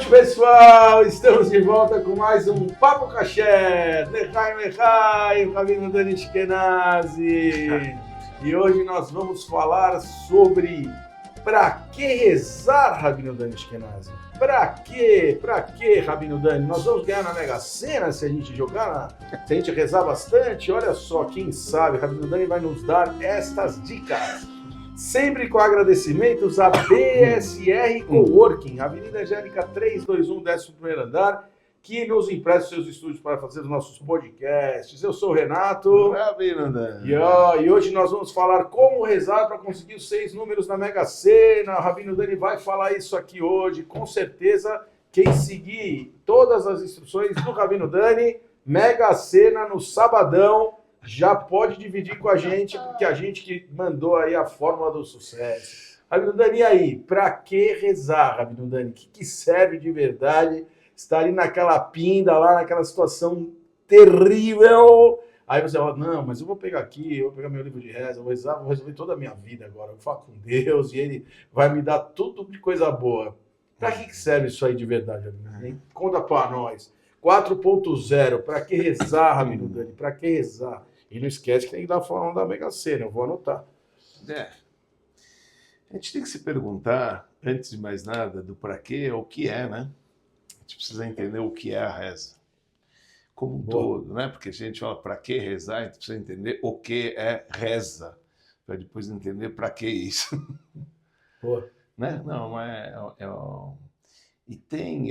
noite, pessoal! Estamos de volta com mais um Papo Kasher. Lechaim, Rabino Dani Ashkenazi. E hoje nós vamos falar sobre pra que rezar, Rabino Dani Ashkenazi? Pra quê? Pra quê, Rabino Dani? Nós vamos ganhar na Mega Sena se a gente jogar, se a gente rezar bastante? Olha só, quem sabe, Rabino Dani vai nos dar estas dicas. Sempre com agradecimentos à BSR Coworking, Avenida Angélica 321, 11º andar, que nos empresta seus estúdios para fazer os nossos podcasts. Eu sou o Renato. E hoje nós vamos falar como rezar para conseguir os 6 números na Mega Sena. O Rabino Dani vai falar isso aqui hoje. Com certeza, quem seguir todas as instruções do Rabino Dani, Mega Sena no sabadão, já pode dividir com a gente, porque a gente que mandou aí a fórmula do sucesso. Rabino Dani, e aí? Para que rezar, Rabino Dani? O que serve de verdade estar ali naquela pinda, lá naquela situação terrível? Aí você fala, não, mas eu vou pegar aqui, eu vou pegar meu livro de reza, eu vou rezar, vou resolver toda a minha vida agora. Eu vou falar com Deus e Ele vai me dar tudo de coisa boa. Para que serve isso aí de verdade, Rabino Dani? Conta para nós. 4.0, para que rezar, Rabino Dani? Para que rezar? E não esquece que tem que dar falando da Mega Sena, eu vou anotar. A gente tem que se perguntar, antes de mais nada, do para quê, o que é, né? A gente precisa entender o que é a reza. Como um todo, né? Porque a gente fala para que rezar, a gente precisa entender o que é reza, para depois entender para que isso. Boa. Né? Não, E tem,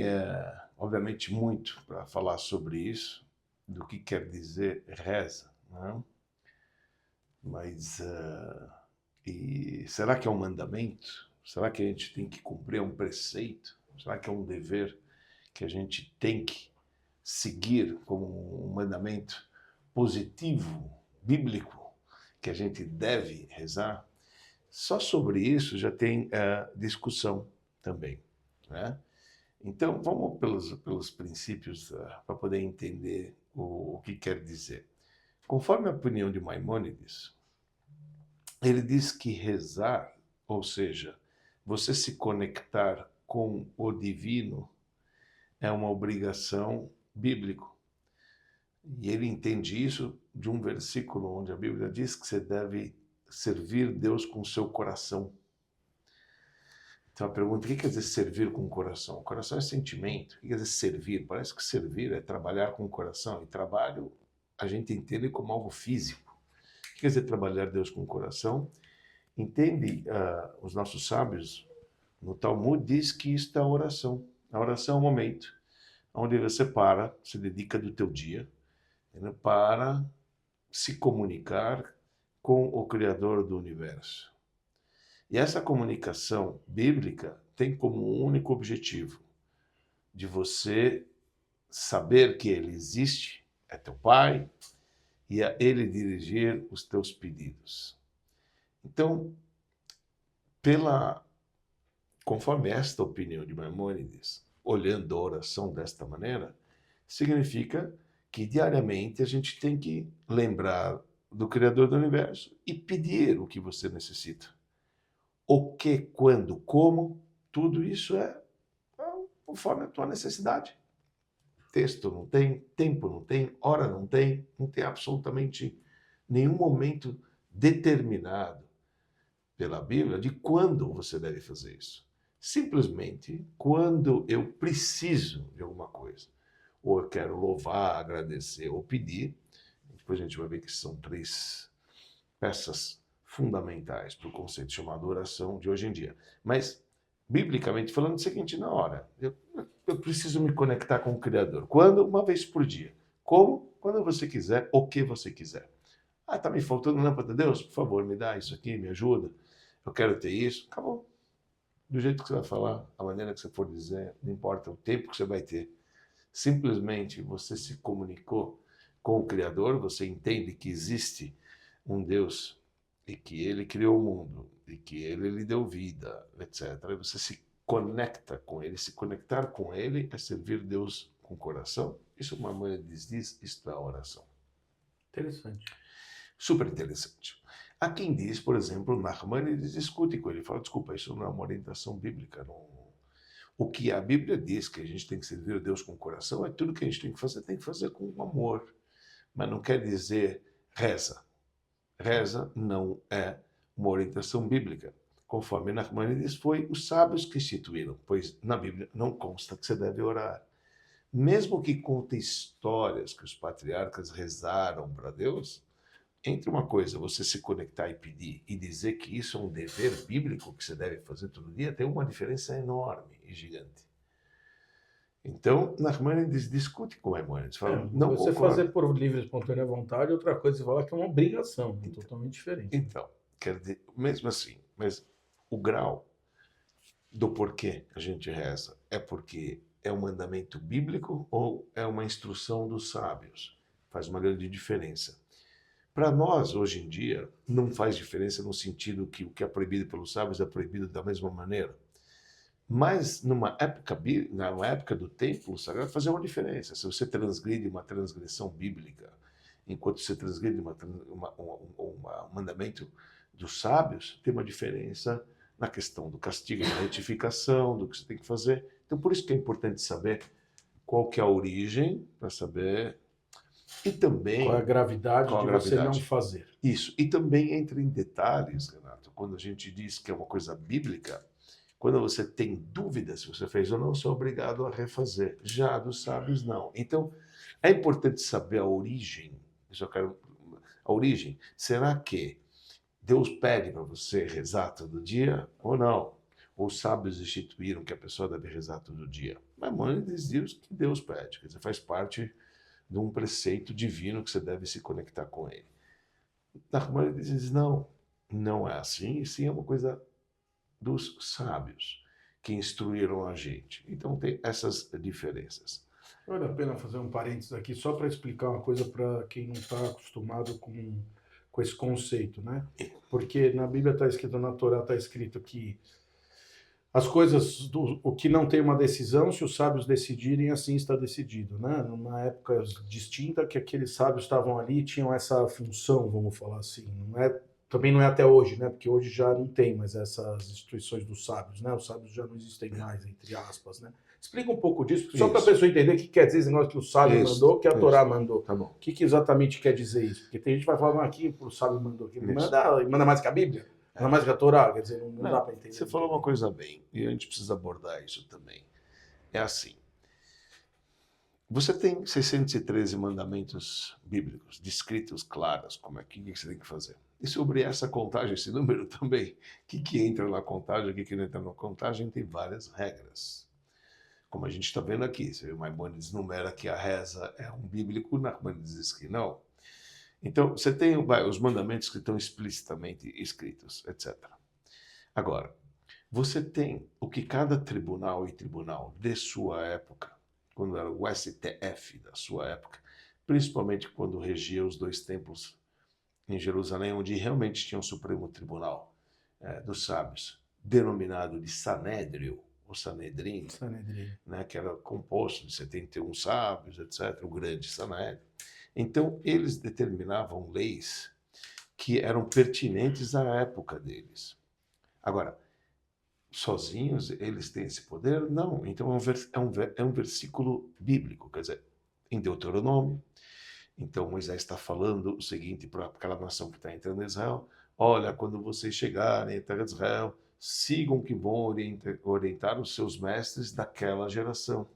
obviamente, muito para falar sobre isso, do que quer dizer reza, né? Mas, e será que é um mandamento? Será que a gente tem que cumprir um preceito? Será que é um dever que a gente tem que seguir como um mandamento positivo, bíblico, que a gente deve rezar? Só sobre isso já tem discussão também, né? Então, vamos pelos princípios para poder entender o que quer dizer. Conforme a opinião de Maimônides, ele diz que rezar, ou seja, você se conectar com o divino, é uma obrigação bíblica. E ele entende isso de um versículo onde a Bíblia diz que você deve servir Deus com o seu coração. Então a pergunta, o que quer dizer servir com o coração? O coração é sentimento. O que quer dizer servir? Parece que servir é trabalhar com o coração. E trabalho a gente entende como algo físico. O que quer dizer trabalhar Deus com o coração? Entende, os nossos sábios, no Talmud, diz que isto é a oração. A oração é um momento onde você se dedica do teu dia, né, para se comunicar com o Criador do Universo. E essa comunicação bíblica tem como único objetivo de você saber que Ele existe, é teu Pai, e a Ele dirigir os teus pedidos. Então, conforme esta opinião de Maimônides, olhando a oração desta maneira, significa que diariamente a gente tem que lembrar do Criador do Universo e pedir o que você necessita. O que, quando, como, tudo isso é conforme a tua necessidade. Texto não tem, tempo não tem, hora não tem absolutamente nenhum momento determinado pela Bíblia de quando você deve fazer isso. Simplesmente quando eu preciso de alguma coisa. Ou eu quero louvar, agradecer ou pedir. Depois a gente vai ver que são 3 peças fundamentais para o conceito chamado oração de hoje em dia. Mas, biblicamente falando, é o seguinte, na hora, eu preciso me conectar com o Criador. Quando? Uma vez por dia. Como? Quando você quiser, o que você quiser. Tá me faltando lâmpada, Deus? Por favor, me dá isso aqui, me ajuda. Eu quero ter isso. Acabou. Do jeito que você vai falar, a maneira que você for dizer, não importa o tempo que você vai ter. Simplesmente você se comunicou com o Criador, você entende que existe um Deus e que Ele criou o mundo e que Ele lhe deu vida, etc. E você se conecta com Ele. Se conectar com Ele é servir Deus com o coração. Isso uma maneira diz, isto é a oração. Interessante. Super interessante. Há quem diz, por exemplo, Nachmanides discute com ele, fala, desculpa, isso não é uma orientação bíblica. Não. O que a Bíblia diz que a gente tem que servir a Deus com o coração é tudo que a gente tem que fazer com amor. Mas não quer dizer reza. Reza não é uma orientação bíblica. Conforme Nachmanides foi os sábios que instituíram, pois na Bíblia não consta que você deve orar. Mesmo que conte histórias que os patriarcas rezaram para Deus, entre uma coisa, você se conectar e pedir, e dizer que isso é um dever bíblico que você deve fazer todo dia, tem uma diferença enorme e gigante. Então, Nachmanides discute com Maimônides. Fala, não você concordo. fazer por livre e espontânea vontade, outra coisa você fala que é uma obrigação, totalmente diferente. Então, quer dizer, mesmo assim, mas o grau do porquê a gente reza é porque é um mandamento bíblico ou é uma instrução dos sábios? Faz uma grande diferença. Para nós, hoje em dia, não faz diferença no sentido que o que é proibido pelos sábios é proibido da mesma maneira. Mas numa época do templo sagrado fazia uma diferença. Se você transgride uma transgressão bíblica, enquanto você transgride um mandamento dos sábios, tem uma diferença na questão do castigo, da retificação, do que você tem que fazer. Então, por isso que é importante saber qual que é a origem, para saber, e também... Qual é a gravidade de você não fazer. Isso, e também entra em detalhes, Renato, quando a gente diz que é uma coisa bíblica, quando você tem dúvida se você fez ou não, você é obrigado a refazer. Já dos sábios, não. Então, é importante saber a origem. A origem. Será que Deus pede para você rezar todo dia ou não? Ou os sábios instituíram que a pessoa deve rezar todo dia? Mas Maimônides diz que Deus pede. Quer dizer, faz parte de um preceito divino que você deve se conectar com ele. Maimônides diz, não é assim. E sim é uma coisa dos sábios que instruíram a gente. Então tem essas diferenças. Vale a pena fazer um parênteses aqui só para explicar uma coisa para quem não está acostumado com esse conceito, né? Porque na Bíblia está escrito, na Torá está escrito que as coisas, o que não tem uma decisão, se os sábios decidirem, assim está decidido, né? Numa época distinta que aqueles sábios estavam ali e tinham essa função, vamos falar assim, também não é até hoje, né? Porque hoje já não tem mais essas instituições dos sábios, né? Os sábios já não existem mais, entre aspas, né? Explica um pouco disso, só para a pessoa entender o que quer dizer esse negócio que o sábio mandou, que a Torá mandou. Tá bom. O que exatamente quer dizer isso? Porque tem gente que vai falar aqui, o sábio mandou aqui. Manda mais que a Bíblia? Manda mais que a Torá? Quer dizer, não dá para entender. Você falou uma coisa bem, e a gente precisa abordar isso também. É assim. Você tem 613 mandamentos bíblicos, descritos, claros, como é que você tem que fazer. E sobre essa contagem, esse número também, o que entra na contagem, o que não entra na contagem, tem várias regras. Como a gente está vendo aqui, se o Maimônides numera que a reza é um bíblico, Nachmanides diz que não. Então, você tem os mandamentos que estão explicitamente escritos, etc. Agora, você tem o que cada tribunal e tribunal de sua época, quando era o STF da sua época, principalmente quando regia os dois templos em Jerusalém, onde realmente tinha um Supremo Tribunal dos Sábios, denominado de Sanédrio, ou Sanedrim, né, que era composto de 71 sábios, etc., o grande Sanédrio. Então, eles determinavam leis que eram pertinentes à época deles. Agora, sozinhos eles têm esse poder? Não. Então, é um versículo bíblico, quer dizer, em Deuteronômio. Então, Moisés está falando o seguinte para aquela nação que está entrando em Israel: olha, quando vocês chegarem à terra de Israel, sigam que vão orientar os seus mestres daquela geração.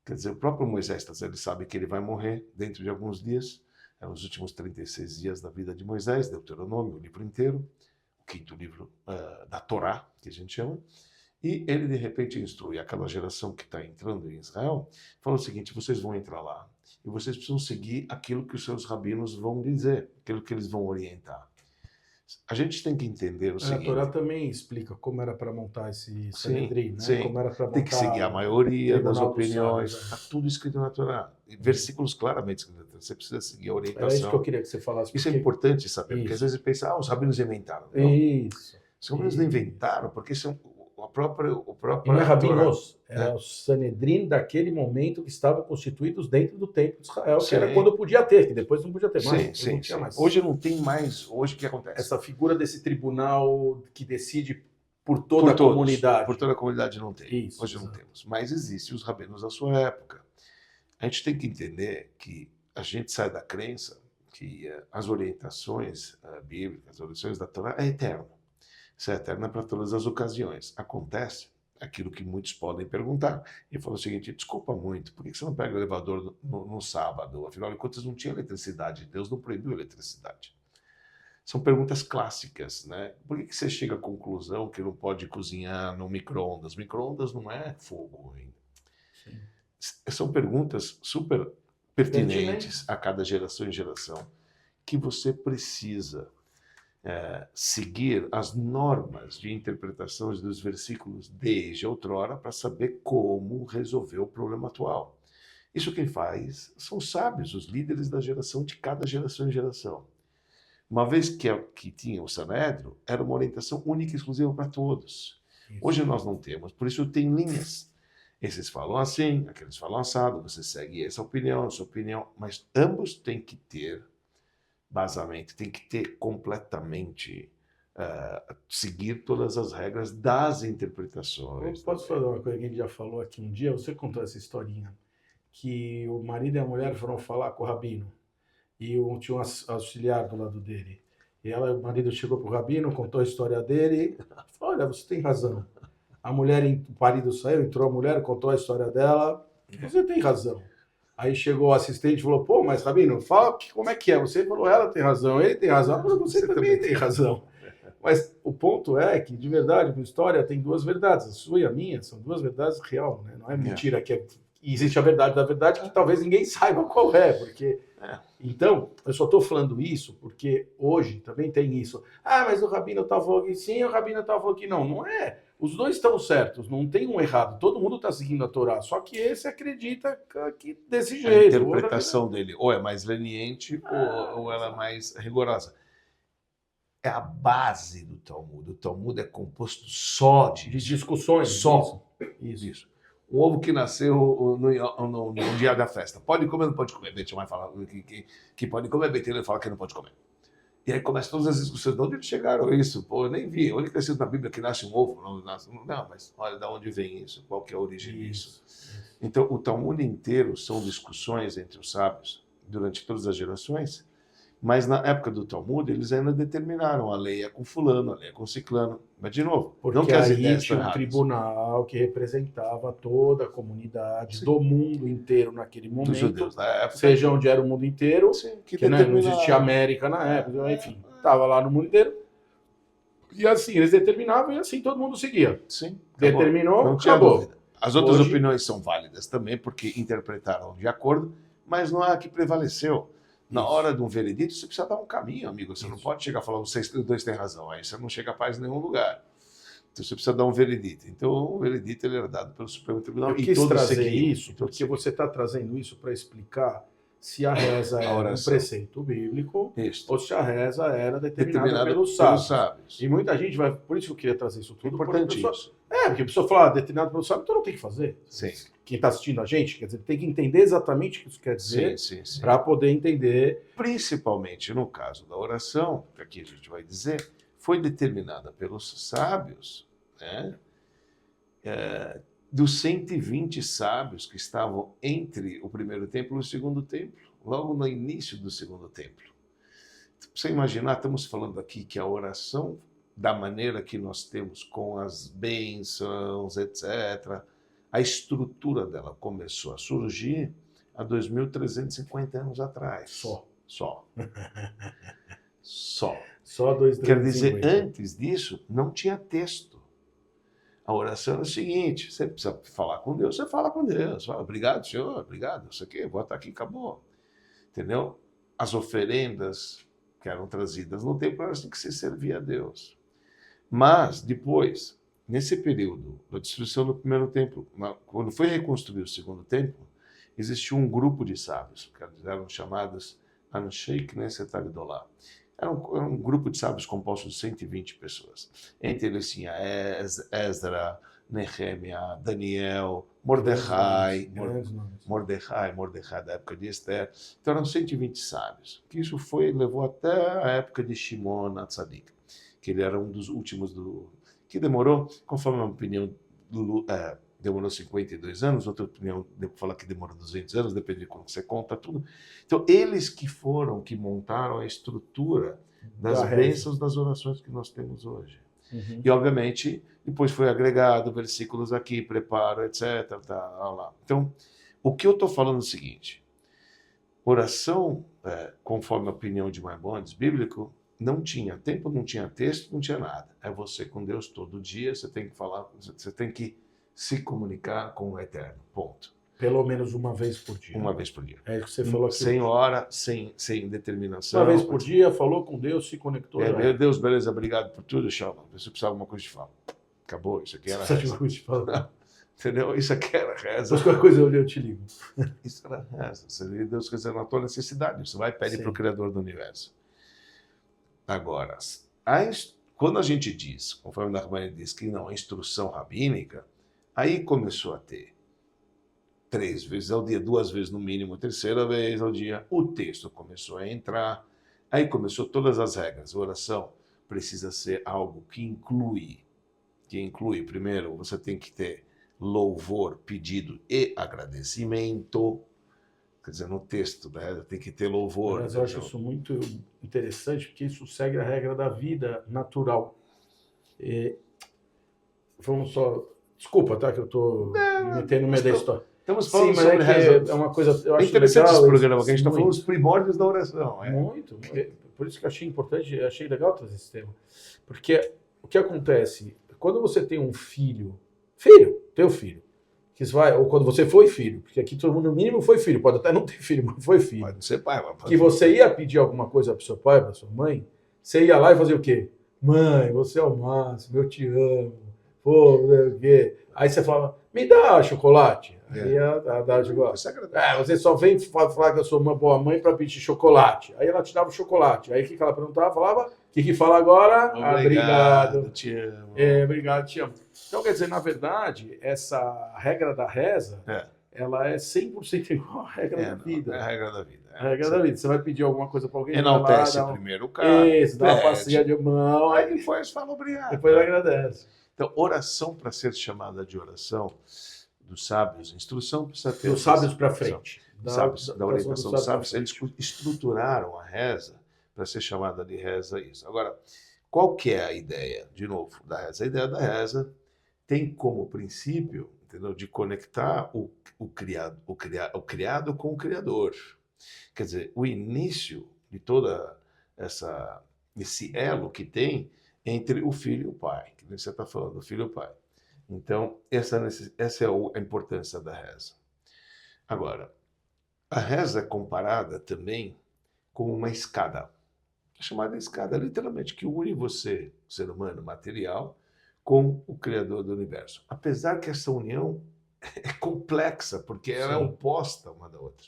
Quer dizer, o próprio Moisés, ele sabe que ele vai morrer dentro de alguns dias, os últimos 36 dias da vida de Moisés, Deuteronômio, o livro inteiro, o 5º livro da Torá, que a gente chama, e ele de repente instrui aquela geração que está entrando em Israel, fala o seguinte: vocês vão entrar lá e vocês precisam seguir aquilo que os seus rabinos vão dizer, aquilo que eles vão orientar. A gente tem que entender o seguinte... A Torá também explica como era para montar esse Sanedrim, né? Sim. Como era para montar, tem que seguir a maioria das opiniões. Está tudo escrito na Torá. Versículos claramente escritos. Você precisa seguir a orientação. É isso que eu queria que você falasse. Isso é importante saber, porque às vezes você pensa, os rabinos inventaram. Não. Isso. Os rabinos não inventaram, porque são o próprio e não é rabinos, era o Sanedrim daquele momento que estavam constituídos dentro do templo de Israel, que era quando podia ter, que depois não podia ter mais. Sim, sim. Hoje não tem mais. Hoje o que acontece? Essa figura desse tribunal que decide por toda por todos, a comunidade. Por toda a comunidade não tem. Isso, Hoje não exato. temos. Mas existem os rabinos da sua época. A gente tem que entender que a gente sai da crença que as orientações bíblicas, as orientações da Torá é eterno. Isso é eterno para todas as ocasiões. Acontece aquilo que muitos podem perguntar. E falou o seguinte: desculpa muito, por que você não pega o elevador no sábado? Afinal de contas, não tinha eletricidade. Deus não proibiu eletricidade. São perguntas clássicas, né? Por que você chega à conclusão que não pode cozinhar no micro-ondas? Micro-ondas não é fogo ainda. Sim. São perguntas super pertinentes a cada geração em geração, que você precisa seguir as normas de interpretação dos versículos desde outrora para saber como resolver o problema atual. Isso quem faz são os sábios, os líderes da geração, de cada geração em geração. Uma vez que tinha o Sanedro, era uma orientação única e exclusiva para todos. Isso. Hoje nós não temos, por isso tem linhas. Esses falam assim, aqueles falam assado, você segue essa opinião, mas ambos têm que ter basamento, tem que ter completamente, seguir todas as regras das interpretações. Eu posso falar uma coisa que a gente já falou aqui um dia? Você contou essa historinha, que o marido e a mulher foram falar com o rabino, e tinha um auxiliar do lado dele. E o marido chegou pro rabino, contou a história dele, falou: olha, você tem razão. A mulher, o marido saiu, entrou a mulher, contou a história dela, você tem razão. Aí chegou o assistente e falou: pô, mas rabino, fala como é que é. Você falou: ela tem razão, ele tem razão, mas você também tem razão. Mas o ponto é que, de verdade, a história tem duas verdades. A sua e a minha são duas verdades reais, né? Não é mentira que existe a verdade da verdade, que talvez ninguém saiba qual é, porque... Então, eu só estou falando isso porque hoje também tem isso. Ah, mas o rabino tal falou que sim, o rabino tal falou que não. Não é. Os dois estão certos, não tem um errado. Todo mundo está seguindo a Torá, só que esse acredita que desse jeito. A interpretação dele ou é mais leniente ou ela é mais rigorosa. É a base do Talmud. O Talmud é composto só de discussões. Só. Isso. Um ovo que nasceu no dia da festa. Pode comer ou não pode comer? Beit Shammai fala que pode comer, Beit Hillel fala que não pode comer. E aí começam todas as discussões. De onde eles chegaram isso? Pô, eu nem vi. Onde está escrito na Bíblia que nasce um ovo? Não, mas olha, de onde vem isso? Qual que é a origem disso? Então, o Talmud inteiro são discussões entre os sábios durante todas as gerações, mas na época do Talmud, eles ainda determinaram a lei é com fulano, a lei é com ciclano. Mas, de novo, porque não que as aí ideias tinha estão um tribunal que representava toda a comunidade do mundo inteiro naquele momento. Dos judeus da época. Seja onde era o mundo inteiro, Sim, que né, não existia América na época, enfim, estava lá no mundo inteiro. E assim, eles determinavam e assim todo mundo seguia. Sim, determinou, não tinha acabou. dúvida. As outras Hoje... opiniões são válidas também, porque interpretaram de acordo, mas não é a que prevaleceu. Na hora de um veredito, você precisa dar um caminho, amigo. Você não pode chegar falando, vocês dois têm razão. Aí você não chega a paz em nenhum lugar. Então você precisa dar um veredito. Então o veredito ele era dado pelo Supremo Tribunal. Eu quis trazer isso, porque você está trazendo isso para explicar se a reza era um preceito bíblico ou se a reza era determinada pelos sábios. E muita gente vai... Por isso que eu queria trazer isso tudo. Importante isso. Porque a pessoa fala determinado pelos sábios, então não tem que fazer. Sim. Quem está assistindo a gente, quer dizer, tem que entender exatamente o que isso quer dizer para poder entender. Principalmente no caso da oração, que aqui a gente vai dizer, foi determinada pelos sábios, né? Dos 120 sábios que estavam entre o primeiro templo e o segundo templo, logo no início do segundo templo. Pra você imaginar, estamos falando aqui que a oração, da maneira que nós temos com as bênçãos, etc., a estrutura dela começou a surgir há 2.350 anos atrás. Só. Só 2.350. Quer dizer, antes disso, não tinha texto. A oração é o seguinte, você precisa falar com Deus, você fala com Deus. Fala, obrigado, Senhor, obrigado, isso aqui, bota aqui, acabou. Entendeu? As oferendas que eram trazidas no templo eram assim que se servia a Deus. Mas, depois, nesse período da destruição do primeiro templo, quando foi reconstruído o segundo templo, existiu um grupo de sábios, que eram chamados Anshei Knesset Agdolah. Era um grupo de sábios composto de 120 pessoas. Entre eles tinha Esdra, Nehemia, Daniel, Mordecai da época de Esther. Então eram 120 sábios. Que isso levou até a época de Shimon HaTzadik, que ele era um dos últimos que demorou, conforme a opinião demorou 52 anos, outra opinião fala que demorou 200 anos, depende de como você conta tudo. Então, eles que montaram a estrutura das bênçãos das orações que nós temos hoje. E, obviamente, depois foi agregado versículos aqui, preparo, etc. Lá. Então, o que eu estou falando é o seguinte, oração, conforme a opinião de Maimônides, bíblico, não tinha tempo, não tinha texto, não tinha nada. É você com Deus todo dia, você tem que falar, você tem que se comunicar com o Eterno, ponto. Pelo menos uma vez por dia. Uma vez por dia. É isso que você falou aqui. Sem hora, sem determinação. Uma vez por dia, falou com Deus, se conectou. Meu Deus, beleza, obrigado por tudo, Shalom. Se precisar de alguma coisa, te falo. Acabou, isso aqui era reza. Alguma coisa, te falo. Não, entendeu? Isso aqui era reza. Mas qualquer coisa eu te ligo. Isso era reza. Você Deus quiser na tua necessidade. Você vai e pede para o Criador do Universo. Agora, quando a gente diz, conforme o Nachmanides diz, que não, a instrução rabínica, aí começou a ter 3 vezes ao dia, 2 vezes no mínimo, 3ª vez ao dia, o texto começou a entrar, aí começou todas as regras. A oração precisa ser algo que inclui, primeiro, você tem que ter louvor, pedido e agradecimento. Quer dizer, no texto da reza tem que ter louvor. Mas eu acho isso muito interessante, porque isso segue a regra da vida natural. Vamos só... Desculpa, tá? Que eu estou me metendo no meio da história. Estamos falando mas sobre reza. É uma coisa... Eu acho interessante legal, esse programa, que a gente está muito. falando dos primórdios da oração. Muito. Por isso que eu achei importante, achei legal trazer esse tema. Porque o que acontece? Quando você tem um filho, teu filho, que vai, ou quando você foi filho, porque aqui todo mundo no mínimo foi filho, pode até não ter filho, mas foi filho. Pode ser pai. Que você ia pedir alguma coisa para seu pai, para sua mãe, você ia lá e fazia o quê? Mãe, você é o máximo, eu te amo, pô, o quê? Aí você falava, me dá chocolate. Aí ia dar chocolate. Você só vem falar que eu sou uma boa mãe para pedir chocolate. Aí ela te dava o chocolate. Aí o que ela perguntava? Falava, o que fala agora? Obrigado, te amo. Obrigado, te amo. Então, quer dizer, na verdade, essa regra da reza, ela é 100% igual à regra da vida. É a regra da vida. É a regra da vida. Você vai pedir alguma coisa para alguém, enaltece primeiro o cara. Isso, dá uma passeia de mão. Aí depois fala obrigado. Depois agradece. Então, oração, para ser chamada de oração dos sábios, instrução precisa ter... Dos sábios para frente. Da orientação dos sábios, eles estruturaram a reza para ser chamada de reza isso. Agora, qual que é a ideia, de novo, da reza? A ideia da reza tem como princípio, entendeu, de conectar o criado com o Criador. Quer dizer, o início de toda esse elo que tem entre o filho e o pai, que você está falando, o filho e o pai. Então, essa é a importância da reza. Agora, a reza é comparada também com uma escada. É chamada escada, literalmente, que une você, o ser humano material, com o Criador do Universo. Apesar que essa união é complexa, porque ela é oposta uma da outra.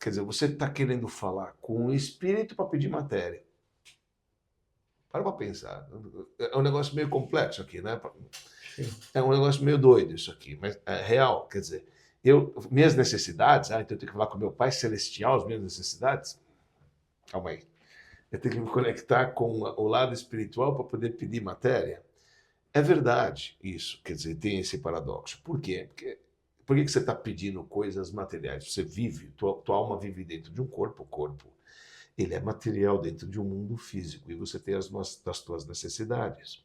Quer dizer, você está querendo falar com o espírito para pedir matéria. Para pensar. É um negócio meio complexo aqui, né? Sim. É um negócio meio doido isso aqui, mas é real. Quer dizer, minhas necessidades, então eu tenho que falar com meu Pai Celestial, as minhas necessidades. Calma aí. Eu tenho que me conectar com o lado espiritual para poder pedir matéria. É verdade isso, quer dizer, tem esse paradoxo. Por quê? Por que você está pedindo coisas materiais? Você vive, tua alma vive dentro de um corpo, o corpo ele é material dentro de um mundo físico e você tem as tuas necessidades.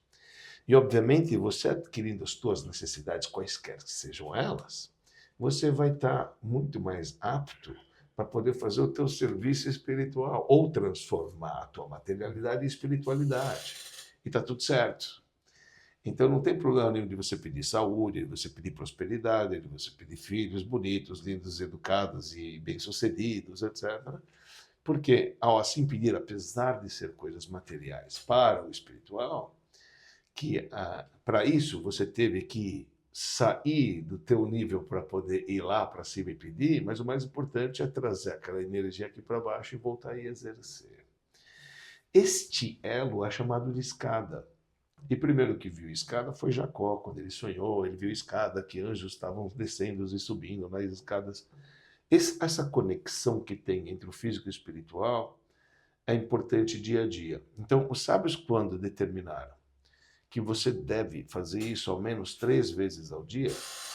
E, obviamente, você adquirindo as tuas necessidades, quaisquer que sejam elas, você vai estar muito mais apto para poder fazer o teu serviço espiritual ou transformar a tua materialidade em espiritualidade. E está tudo certo. Então, não tem problema nenhum de você pedir saúde, de você pedir prosperidade, de você pedir filhos bonitos, lindos, educados e bem-sucedidos, etc., porque, ao assim pedir, apesar de ser coisas materiais para o espiritual, que para isso você teve que sair do teu nível para poder ir lá para cima e pedir, mas o mais importante é trazer aquela energia aqui para baixo e voltar a exercer. Este elo é chamado de escada. E primeiro que viu escada foi Jacó, quando ele sonhou, ele viu escada, que anjos estavam descendo e subindo nas escadas. Essa conexão que tem entre o físico e o espiritual é importante dia a dia. Então, os sábios, quando determinaram que você deve fazer isso ao menos 3 vezes ao dia.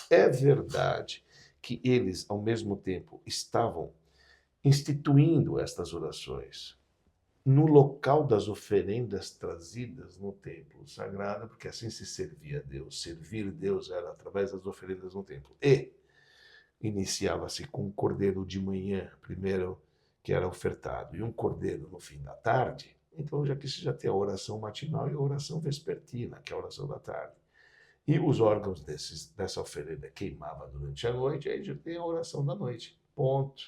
É verdade que eles, ao mesmo tempo, estavam instituindo estas orações no local das oferendas trazidas no templo sagrado, porque assim se servia a Deus. Servir Deus era através das oferendas no templo. E iniciava-se com um cordeiro de manhã, primeiro, que era ofertado, e um cordeiro no fim da tarde. Então, já que você já tem a oração matinal e a oração vespertina, que é a oração da tarde. E os órgãos dessa oferenda queimava durante a noite, aí já tem a oração da noite. Ponto.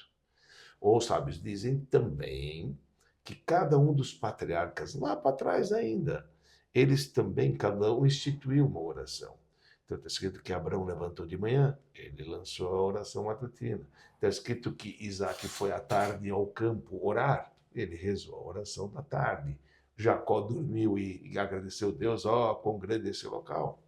Os sábios dizem também que cada um dos patriarcas, lá para trás ainda, eles também, cada um instituiu uma oração. Então está escrito que Abraão levantou de manhã, ele lançou a oração matutina. Está escrito que Isaac foi à tarde ao campo orar, ele rezou a oração da tarde. Jacó dormiu e agradeceu a Deus, quão grande é esse local.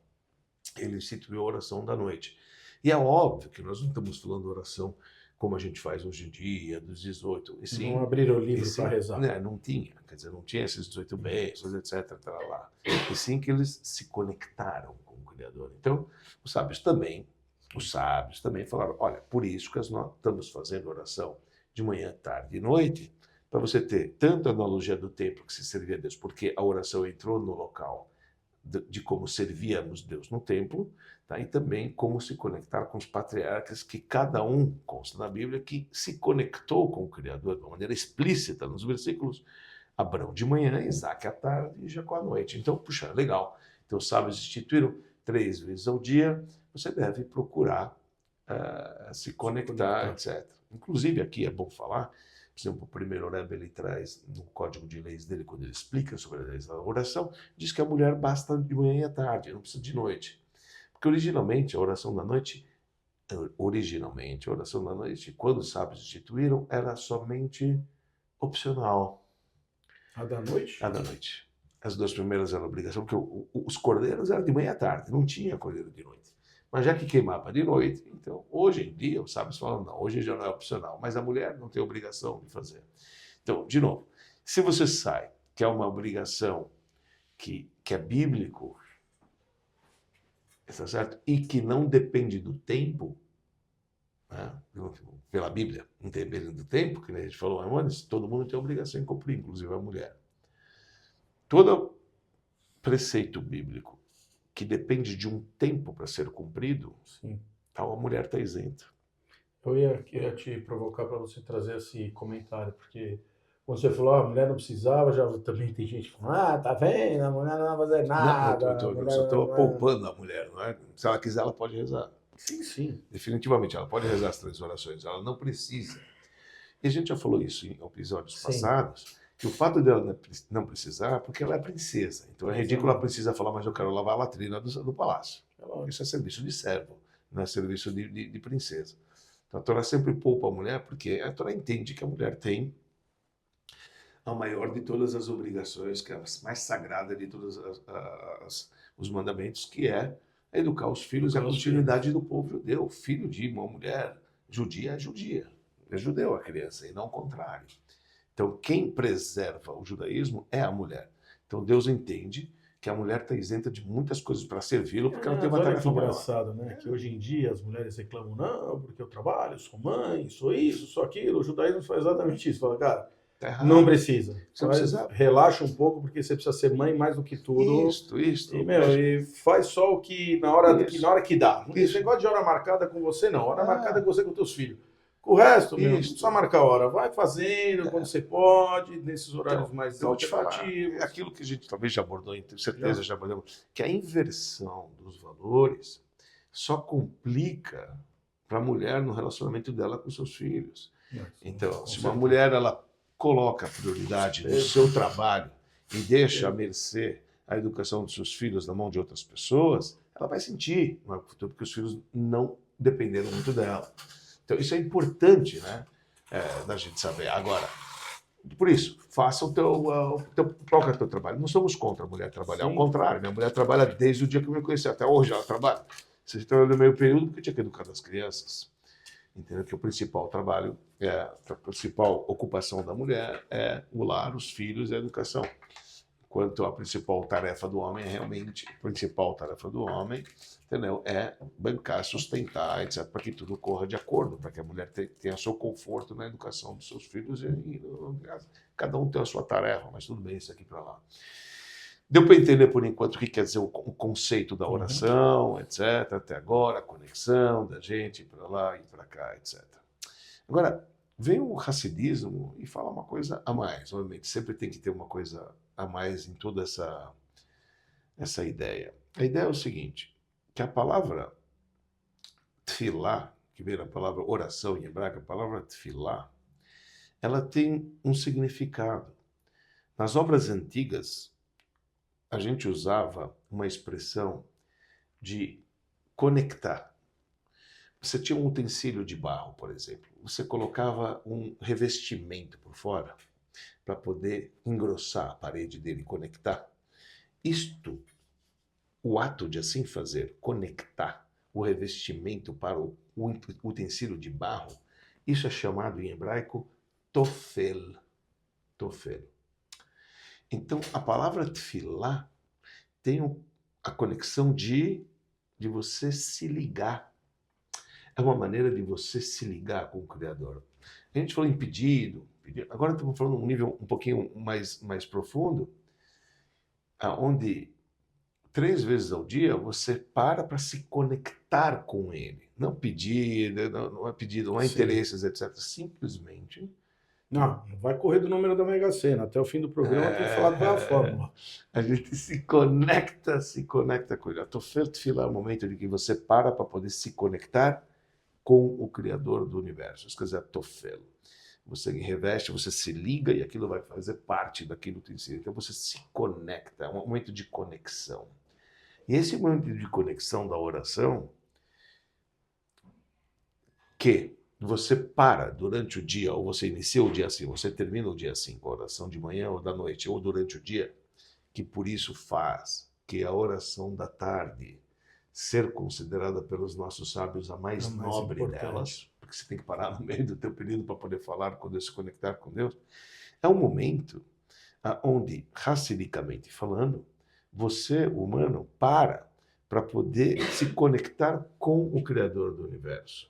Ele instituiu a oração da noite. E é óbvio que nós não estamos falando oração como a gente faz hoje em dia, dos 18. E sim, não abriram o livro para rezar. Né, não tinha, quer dizer, não tinha esses 18 bênçãos, etc. Lá. E sim que eles se conectaram com o Criador. Então, os sábios também falaram, olha, por isso que nós estamos fazendo oração de manhã, tarde e noite, para você ter tanto a analogia do templo que se servia a Deus, porque a oração entrou no local de como servíamos Deus no templo, tá? E também como se conectar com os patriarcas, que cada um, consta na Bíblia, que se conectou com o Criador de uma maneira explícita nos versículos. Abraão de manhã, Isaac à tarde e Jacó à noite. Então, puxa, legal. Então, os sábios instituíram 3 vezes ao dia, você deve procurar se conectar, etc. Inclusive, aqui é bom falar, por exemplo, o primeiro Rebbe, ele traz no Código de Leis dele, quando ele explica sobre a leis da oração, diz que a mulher basta de manhã e à tarde, não precisa de noite. Porque originalmente a oração da noite, quando os sábios instituíram, era somente opcional. A da noite? A da noite. As 2 primeiras eram obrigação, porque os cordeiros eram de manhã e à tarde, não tinha cordeiro de noite. Mas já que queimava de noite, então, hoje em dia, os sábios falam, não, hoje já não é opcional, mas a mulher não tem obrigação de fazer. Então, de novo, se você sai, que é uma obrigação que é bíblico, está certo? E que não depende do tempo, né? Pela Bíblia, não depende do tempo, que a gente falou antes, todo mundo tem obrigação em cumprir, inclusive a mulher. Todo preceito bíblico que depende de um tempo para ser cumprido, sim, a mulher está isenta. Eu ia te provocar para você trazer esse comentário, porque quando você falou, a mulher não precisava, já também tem gente falando, tá vendo, a mulher não vai fazer nada. Eu só estou poupando a mulher, não é? Se ela quiser, ela pode rezar. Sim. Definitivamente, ela pode rezar as 3 orações, ela não precisa. E a gente já falou isso em episódios passados, que o fato dela não precisar, porque ela é princesa. Então é ridículo ela precisa falar, mas eu quero lavar a latrina do palácio. Isso é serviço de servo, não é serviço de princesa. Então a Torá sempre poupa a mulher, porque a Torá entende que a mulher tem a maior de todas as obrigações, que é a mais sagrada de todos os mandamentos, que é educar os filhos e a continuidade do povo judeu. Filho de uma mulher judia é judia. É judeu a criança, e não o contrário. Então, quem preserva o judaísmo é a mulher. Então, Deus entende que a mulher está isenta de muitas coisas para servi-lo, porque ela tem uma tarefa maior. É engraçado, né? Que hoje em dia as mulheres reclamam, não, porque eu trabalho, sou mãe, sou isso, sou aquilo. O judaísmo faz exatamente isso. Fala, cara, tá não precisa. Relaxa um pouco, porque você precisa ser mãe mais do que tudo. Isso. E faz só o que na hora que dá. Esse negócio de hora marcada com você, não. Hora marcada com você com teus filhos. O resto, não precisa marcar a hora. Vai fazendo quando você pode, nesses horários mais alternativos. É aquilo que a gente talvez já abordou, tenho certeza já abordamos, que a inversão dos valores só complica para a mulher no relacionamento dela com seus filhos. Então, se uma mulher ela coloca a prioridade no seu trabalho e deixa a mercê a educação dos seus filhos na mão de outras pessoas, ela vai sentir no futuro, porque os filhos não dependeram muito dela. Então, isso é importante, né, da gente saber. Agora, por isso, faça qual é o teu trabalho. Não somos contra a mulher trabalhar, ao contrário, minha mulher trabalha desde o dia que eu me conheci, até hoje ela trabalha. Você está no meio período porque tinha que educar as crianças. Entendeu? Que o principal trabalho, a principal ocupação da mulher é o lar, os filhos e a educação. Enquanto a principal tarefa do homem é realmente, a principal tarefa do homem, entendeu? É bancar, sustentar, etc., para que tudo corra de acordo, para que a mulher tenha seu conforto na educação dos seus filhos e cada um tem a sua tarefa, mas tudo bem, isso aqui para lá. Deu para entender, por enquanto, o que quer dizer o conceito da oração, etc., até agora, a conexão da gente para lá e para cá, etc. Agora, vem o Hassidismo e fala uma coisa a mais. Obviamente, sempre tem que ter uma coisa a mais em toda essa ideia. A ideia é o seguinte, que a palavra tefilá, que vem da palavra oração em hebraico, a palavra tefilá, ela tem um significado. Nas obras antigas, a gente usava uma expressão de conectar. Você tinha um utensílio de barro, por exemplo. Você colocava um revestimento por fora para poder engrossar a parede dele e conectar. Isto, o ato de assim fazer, conectar o revestimento para o utensílio de barro, isso é chamado em hebraico tofel. Tofel. Então, a palavra tefilá tem a conexão de você se ligar. É uma maneira de você se ligar com o Criador. A gente falou em pedido, agora estamos falando um nível um pouquinho mais profundo, onde 3 vezes ao dia você para se conectar com Ele. Não pedir, não é pedido, não há interesses, etc. Simplesmente. Não vai correr do número da Mega Sena. Até o fim do programa tem que falar qual é a fórmula. A gente se conecta com Ele. A Tefilá é o momento em que você para poder se conectar com o Criador do Universo. Isso quer dizer, Tofel. Você reveste, você se liga e aquilo vai fazer parte daquilo que tem. Então você se conecta, é um momento de conexão. E esse momento de conexão da oração, que você para durante o dia, ou você inicia o dia assim, você termina o dia assim, com a oração de manhã ou da noite, ou durante o dia, que por isso faz que a oração da tarde ser considerada pelos nossos sábios a mais nobre importante delas, porque você tem que parar no meio do teu período para poder falar com Deus, se conectar com Deus, é um momento onde, hassidicamente falando, você, humano, para poder se conectar com o Criador do Universo.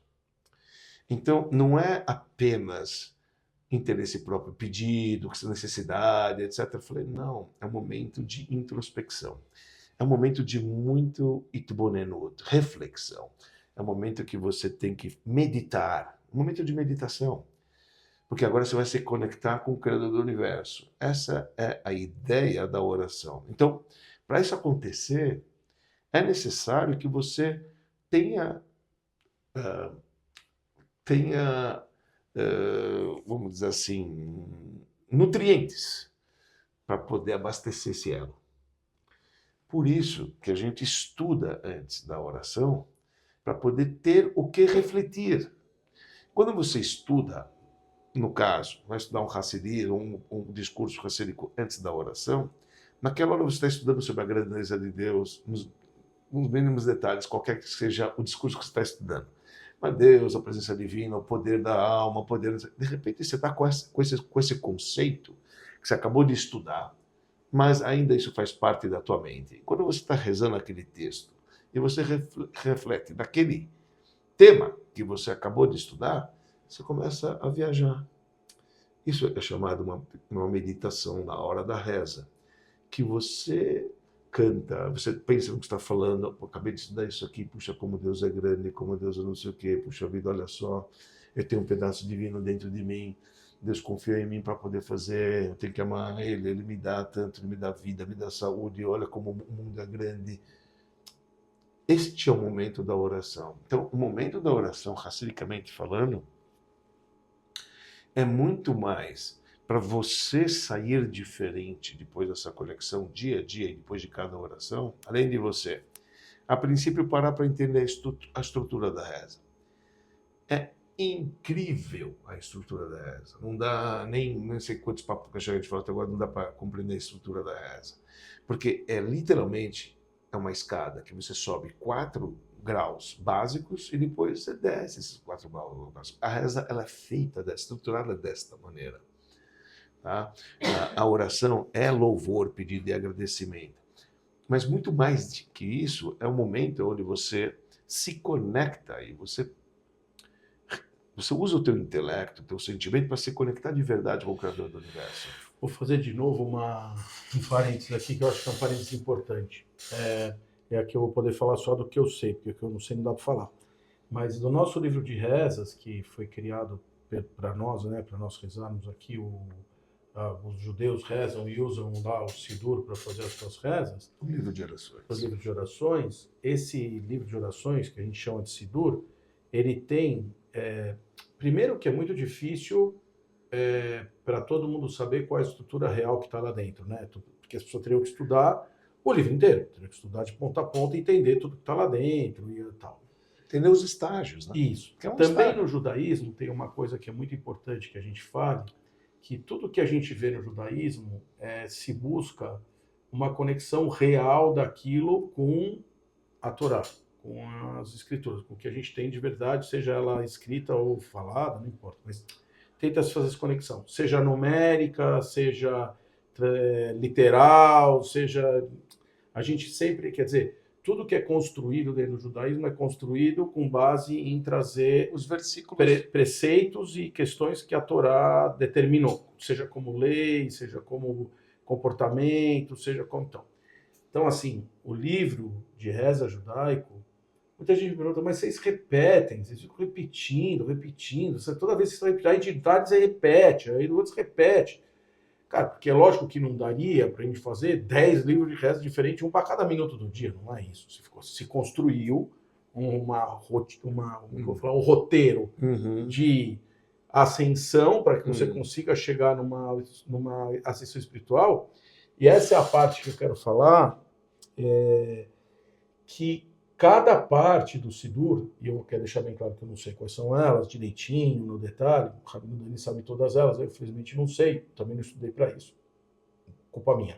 Então, não é apenas interesse próprio, pedido, necessidade, etc. Eu falei, não, é um momento de introspecção. É um momento de muito itbonenut, reflexão. É um momento que você tem que meditar, um momento de meditação. Porque agora você vai se conectar com o Criador do Universo. Essa é a ideia da oração. Então, para isso acontecer, é necessário que você tenha vamos dizer assim, nutrientes para poder abastecer esse elo. Por isso que a gente estuda antes da oração, para poder ter o que refletir. Quando você estuda, no caso, vai estudar um hassidismo, um discurso hassídico antes da oração, naquela hora você está estudando sobre a grandeza de Deus, nos mínimos detalhes, qualquer que seja o discurso que você está estudando. Mas Deus, a presença divina, o poder da alma, o poder... De repente você está com esse conceito que você acabou de estudar, mas ainda isso faz parte da tua mente. Quando você está rezando aquele texto e você reflete naquele tema que você acabou de estudar, você começa a viajar. Isso é chamado uma meditação na hora da reza, que você canta, você pensa no que está falando, acabei de estudar isso aqui, puxa, como Deus é grande, como Deus é não sei o quê, puxa vida, olha só, eu tenho um pedaço divino dentro de mim, Deus confia em mim para poder fazer, eu tenho que amar Ele, Ele me dá tanto, Ele me dá vida, me dá saúde, olha como o mundo é grande. Este é o momento da oração. Então, o momento da oração, hassidicamente falando, é muito mais para você sair diferente depois dessa conexão dia a dia e depois de cada oração, além de você, a princípio, parar para entender a estrutura da reza. É incrível a estrutura da reza. Não dá nem sei quantos papos que a gente falou até agora, não dá para compreender a estrutura da reza. Porque é literalmente uma escada que você sobe 4 graus básicos e depois você desce esses 4 graus básicos. A reza ela é feita, estruturada desta maneira. Tá? A oração é louvor, pedido e agradecimento. Mas muito mais do que isso, é um momento onde você se conecta e você usa o teu intelecto, o teu sentimento para se conectar de verdade com o Criador do Universo. Vou fazer de novo um parênteses aqui, que eu acho que é um parênteses importante. Aqui eu vou poder falar só do que eu sei, porque o que eu não sei não dá para falar. Mas no nosso livro de rezas, que foi criado para nós, né, para nós rezarmos aqui, os judeus rezam e usam lá o Sidur para fazer as suas rezas. O livro de orações. O livro de orações. Esse livro de orações, que a gente chama de Sidur, ele tem... primeiro que é muito difícil para todo mundo saber qual é a estrutura real que está lá dentro, né? Porque as pessoas teriam que estudar o livro inteiro, teriam que estudar de ponta a ponta e entender tudo que está lá dentro e tal. Entender os estágios, né? Isso. Também no judaísmo tem uma coisa que é muito importante que a gente fale, que tudo que a gente vê no judaísmo se busca uma conexão real daquilo com a Torá, com as escrituras, com o que a gente tem de verdade, seja ela escrita ou falada, não importa, mas tenta-se fazer essa conexão, seja numérica, seja literal, seja... A gente sempre, quer dizer, tudo que é construído dentro do judaísmo é construído com base em trazer os versículos, preceitos e questões que a Torá determinou, seja como lei, seja como comportamento, seja como então. Então, assim, o livro de reza judaico, muita gente me pergunta, mas vocês repetem, vocês ficam repetindo, toda vez que vocês estão repetindo, aí de idade você repete, aí do outro você repete. Cara, porque é lógico que não daria para a gente fazer 10 livros de reza diferentes, um para cada minuto do dia, não é isso. Se construiu um roteiro de ascensão para que você consiga chegar numa ascensão espiritual. E essa é a parte que eu quero falar, que cada parte do Sidur, e eu quero deixar bem claro que eu não sei quais são elas, direitinho, no detalhe, o Rabino Dani sabe todas elas, eu infelizmente não sei, também não estudei para isso, culpa minha.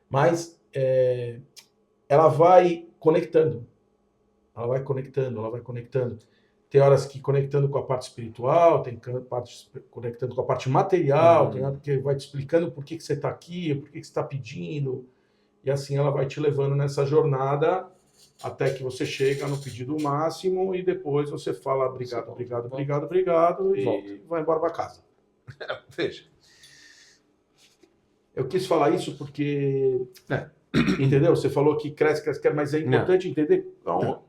Mas ela vai conectando. Tem horas que conectando com a parte espiritual, tem partes conectando com a parte material, tem hora que vai te explicando por que você está aqui, por que você está pedindo, e assim ela vai te levando nessa jornada até que você chega no pedido máximo e depois você fala obrigado e vai embora para casa. Veja. Eu quis falar isso porque... Entendeu? Você falou que cresce, mas é importante entender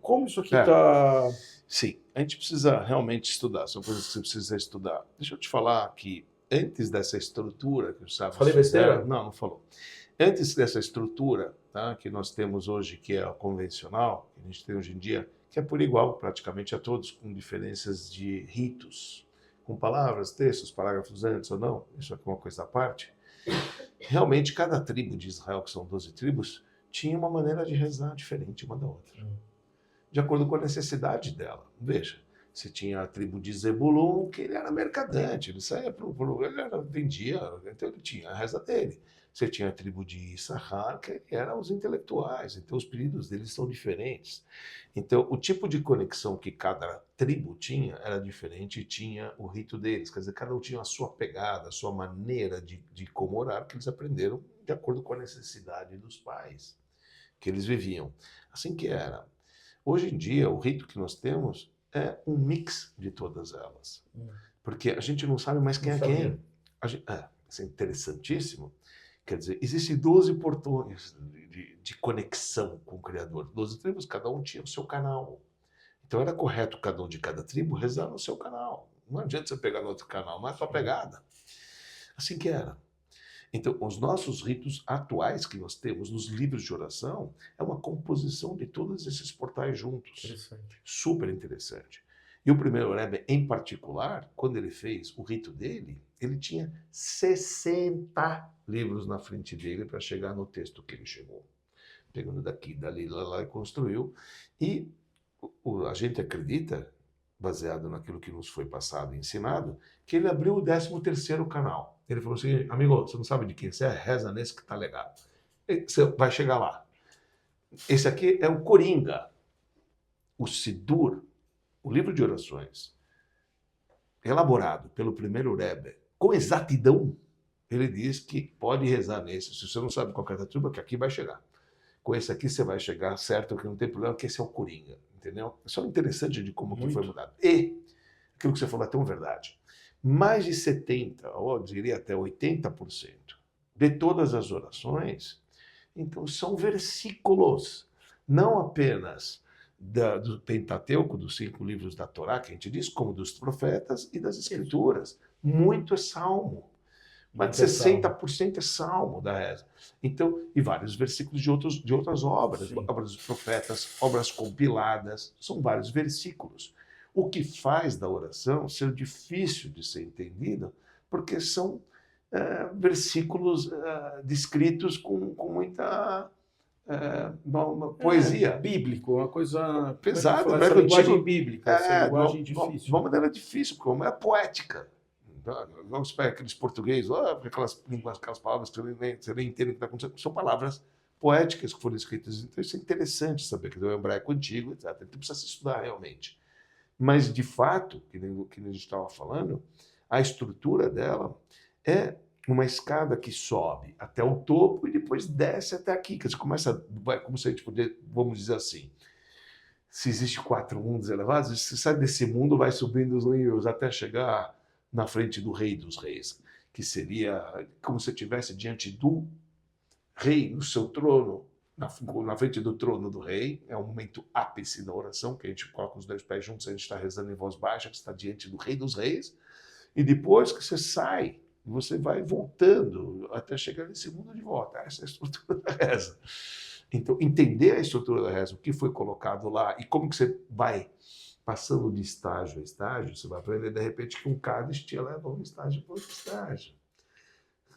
como isso aqui está... Sim, a gente precisa realmente estudar, são coisas que você precisa estudar. Deixa eu te falar que antes dessa estrutura que os sábios Falei besteira? Não falou. Antes dessa estrutura, tá, que nós temos hoje, que é a convencional, que a gente tem hoje em dia, que é por igual praticamente a todos, com diferenças de ritos, com palavras, textos, parágrafos antes ou não, isso aqui é uma coisa à parte. Realmente, cada tribo de Israel, que são 12 tribos, tinha uma maneira de rezar diferente uma da outra, de acordo com a necessidade dela. Veja, você tinha a tribo de Zebulun, que ele era mercadante, ele saía vendia, então ele tinha a reza dele. Você tinha a tribo de Issachar, que eram os intelectuais, então os pedidos deles são diferentes. Então, o tipo de conexão que cada tribo tinha era diferente e tinha o rito deles. Quer dizer, cada um tinha a sua pegada, a sua maneira de como orar, que eles aprenderam de acordo com a necessidade dos pais que eles viviam. Assim que era. Hoje em dia, o rito que nós temos é um mix de todas elas. Porque a gente não sabe mais quem é quem. Isso é interessantíssimo. Quer dizer, existem 12 portões de conexão com o Criador. 12 tribos, cada um tinha o seu canal. Então era correto cada um de cada tribo rezar no seu canal. Não adianta você pegar no outro canal, não é sua pegada. Assim que era. Então, os nossos ritos atuais que nós temos nos livros de oração é uma composição de todos esses portais juntos. Interessante. Super interessante. E o primeiro Rebbe, em particular, quando ele fez o rito dele, ele tinha 60 livros na frente dele para chegar no texto que ele chegou. Pegando daqui, dali, lá e construiu. E a gente acredita, baseado naquilo que nos foi passado e ensinado, que ele abriu o 13º canal. Ele falou assim, amigo, você não sabe de quem você é? Reza nesse que tá legal. Você vai chegar lá. Esse aqui é o Coringa, o Sidur, o livro de orações, elaborado pelo primeiro Rebbe, com exatidão, ele diz que pode rezar nesse. Se você não sabe qual é a turma, que aqui vai chegar. Com esse aqui você vai chegar certo, que não tem problema, que esse é o Coringa, entendeu? É só interessante de como que foi mudado. E, aquilo que você falou é tão verdade, mais de 70%, ou eu diria até 80%, de todas as orações, então são versículos, não apenas do Pentateuco, dos 5 livros da Torá, que a gente diz, como dos profetas e das Escrituras. Muito é salmo. Mais de 60% é salmo da reza. Então, e vários versículos de outras obras, obras dos profetas, obras compiladas, são vários versículos. O que faz da oração ser difícil de ser entendida, porque são versículos descritos com muita uma poesia. Bíblico, uma coisa pesada, essa linguagem bíblica, essa linguagem difícil. De uma maneira difícil, porque uma é poética. Vamos pegar aqueles portugueses, aquelas palavras que você nem entende o que está acontecendo, são palavras poéticas que foram escritas. Então isso é interessante saber, que é o hebraico antigo, etc. Então precisa se estudar realmente. Mas, de fato, que a gente estava falando, a estrutura dela é uma escada que sobe até o topo e depois desce até aqui. Que você começa, como se a gente poder, vamos dizer assim, se existe 4 mundos elevados, você sai desse mundo, vai subindo os níveis até chegar na frente do Rei dos Reis, que seria como se estivesse diante do rei, no seu trono, na frente do trono do rei. É o momento ápice da oração, que a gente coloca os 2 pés juntos, a gente está rezando em voz baixa, que está diante do Rei dos Reis, e depois que você sai, você vai voltando até chegar nesse mundo de volta. Essa é a estrutura da reza. Então, entender a estrutura da reza, o que foi colocado lá, e como que você vai passando de estágio a estágio, você vai aprender, de repente, que um cálice te leva um estágio para outro estágio.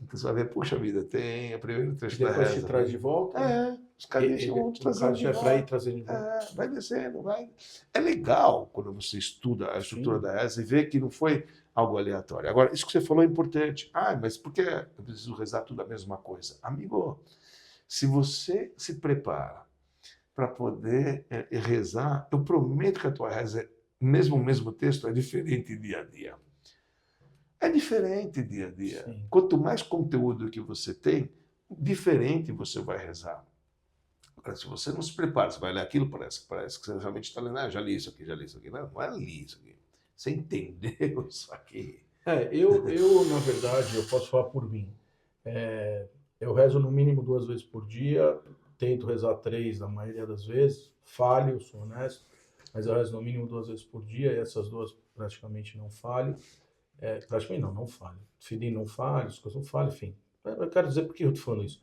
Então você vai ver, puxa vida, tem a primeira trecho da reza. Depois te traz de volta? Os cálices vão te trazer de volta. É para ir trazer de volta. Vai descendo, vai. É legal quando você estuda a estrutura da reza e vê que não foi algo aleatório. Agora, isso que você falou é importante. Mas por que eu preciso rezar tudo a mesma coisa? Amigo, se você se prepara para poder rezar, eu prometo que a tua reza, mesmo o mesmo texto, é diferente dia a dia. É diferente dia a dia. Sim. Quanto mais conteúdo que você tem, diferente você vai rezar. Agora, se você não se prepara, você vai ler aquilo, parece que você realmente está lendo, já li isso aqui, já li isso aqui. Não é li isso aqui. Você entendeu isso aqui. Eu, na verdade, eu posso falar por mim. Eu rezo no mínimo 2 vezes por dia, tento rezar 3 na maioria das vezes, falho, sou honesto, mas eu rezo no mínimo 2 vezes por dia, e essas 2 praticamente não falho. Praticamente não falho. Fidim não falho, as coisas não falham, enfim. Eu quero dizer por que eu estou falando isso.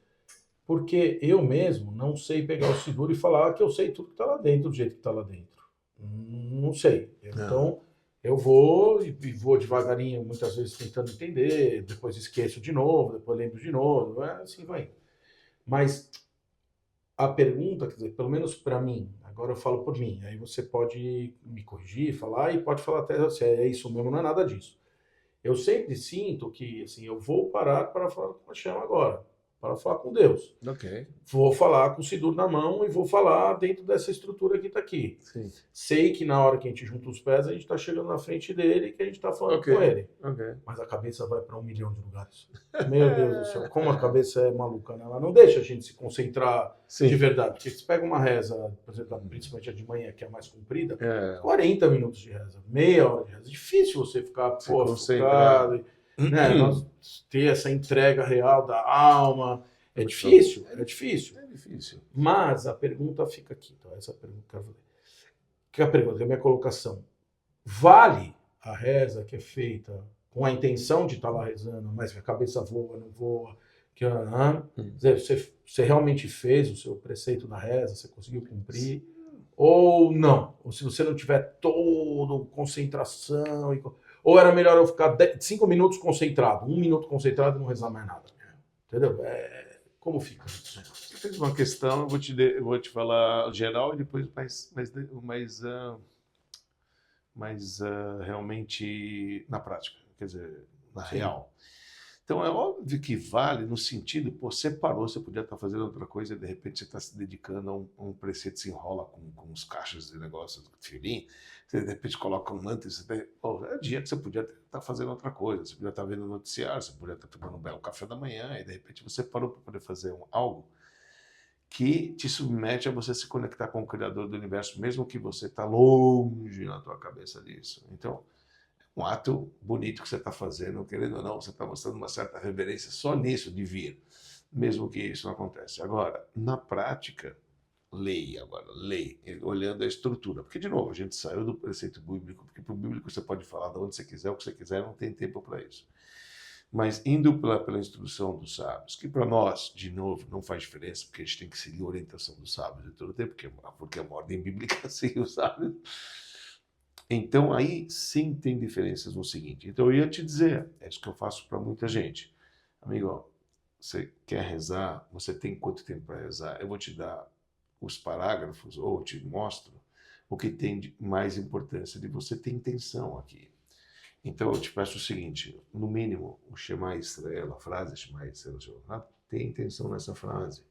Porque eu mesmo não sei pegar o seguro e falar que eu sei tudo que está lá dentro, do jeito que está lá dentro. Não sei. Então, eu vou e vou devagarinho, muitas vezes tentando entender, depois esqueço de novo, depois lembro de novo, assim vai. Mas a pergunta, quer dizer, pelo menos para mim, agora eu falo por mim, aí você pode me corrigir, falar, e pode falar até se é isso mesmo, não é nada disso. Eu sempre sinto que, assim, eu vou parar para falar com a chama agora, para falar com Deus. Ok. Vou falar com o Sidur na mão e vou falar dentro dessa estrutura que está aqui. Sim. Sei que na hora que a gente junta os pés, a gente está chegando na frente dele e que a gente está falando com ele. Mas a cabeça vai para 1 milhão de lugares. Meu Deus do céu, como a cabeça é maluca, né? Ela não deixa a gente se concentrar de verdade. Porque se pega uma reza, por exemplo, principalmente a de manhã, que é a mais comprida, 40 minutos de reza, meia hora de reza. É difícil você ficar focado, né? Nós ter essa entrega real da alma. É difícil. Mas a pergunta fica aqui. Então, essa pergunta que eu quero fazer. Que é a pergunta, que é a minha colocação. Vale a reza que é feita com a intenção de estar lá rezando, mas que a cabeça voa, não voa, você realmente fez o seu preceito da reza, você conseguiu cumprir, ou não? Ou se você não tiver toda concentração, ou era melhor eu ficar 5 minutos concentrado, 1 minuto concentrado e não rezar mais nada. Entendeu? Como fica? Você fez uma questão, eu vou te falar geral e depois mais realmente na prática, quer dizer, na real. Então é óbvio que vale no sentido, pô, você parou, você podia estar fazendo outra coisa e de repente você está se dedicando a um preceito, se enrola com os caixas de negócios do filim, você de repente coloca um manto e você tem, pô, é dia que você podia estar fazendo outra coisa, você podia estar vendo o noticiário, você podia estar tomando um belo café da manhã e de repente você parou para poder fazer algo que te submete a você se conectar com o Criador do Universo, mesmo que você está longe na tua cabeça disso. Então, um ato bonito que você está fazendo, querendo ou não, você está mostrando uma certa reverência só nisso de vir, mesmo que isso não aconteça. Agora, na prática, lei, olhando a estrutura. Porque, de novo, a gente saiu do preceito bíblico, porque para o bíblico você pode falar de onde você quiser, o que você quiser, não tem tempo para isso. Mas indo pela instrução dos sábios, que para nós, de novo, não faz diferença, porque a gente tem que seguir a orientação dos sábios de todo o tempo, porque é uma ordem bíblica seguir os sábios. Então, aí sim tem diferenças no seguinte. Então, eu ia te dizer, é isso que eu faço para muita gente. Amigo, você quer rezar? Você tem quanto tempo para rezar? Eu vou te dar os parágrafos, ou te mostro o que tem de mais importância de você ter intenção aqui. Então, eu te peço o seguinte, no mínimo, o Shema Israel, a frase Shema Israel, tem intenção nessa frase.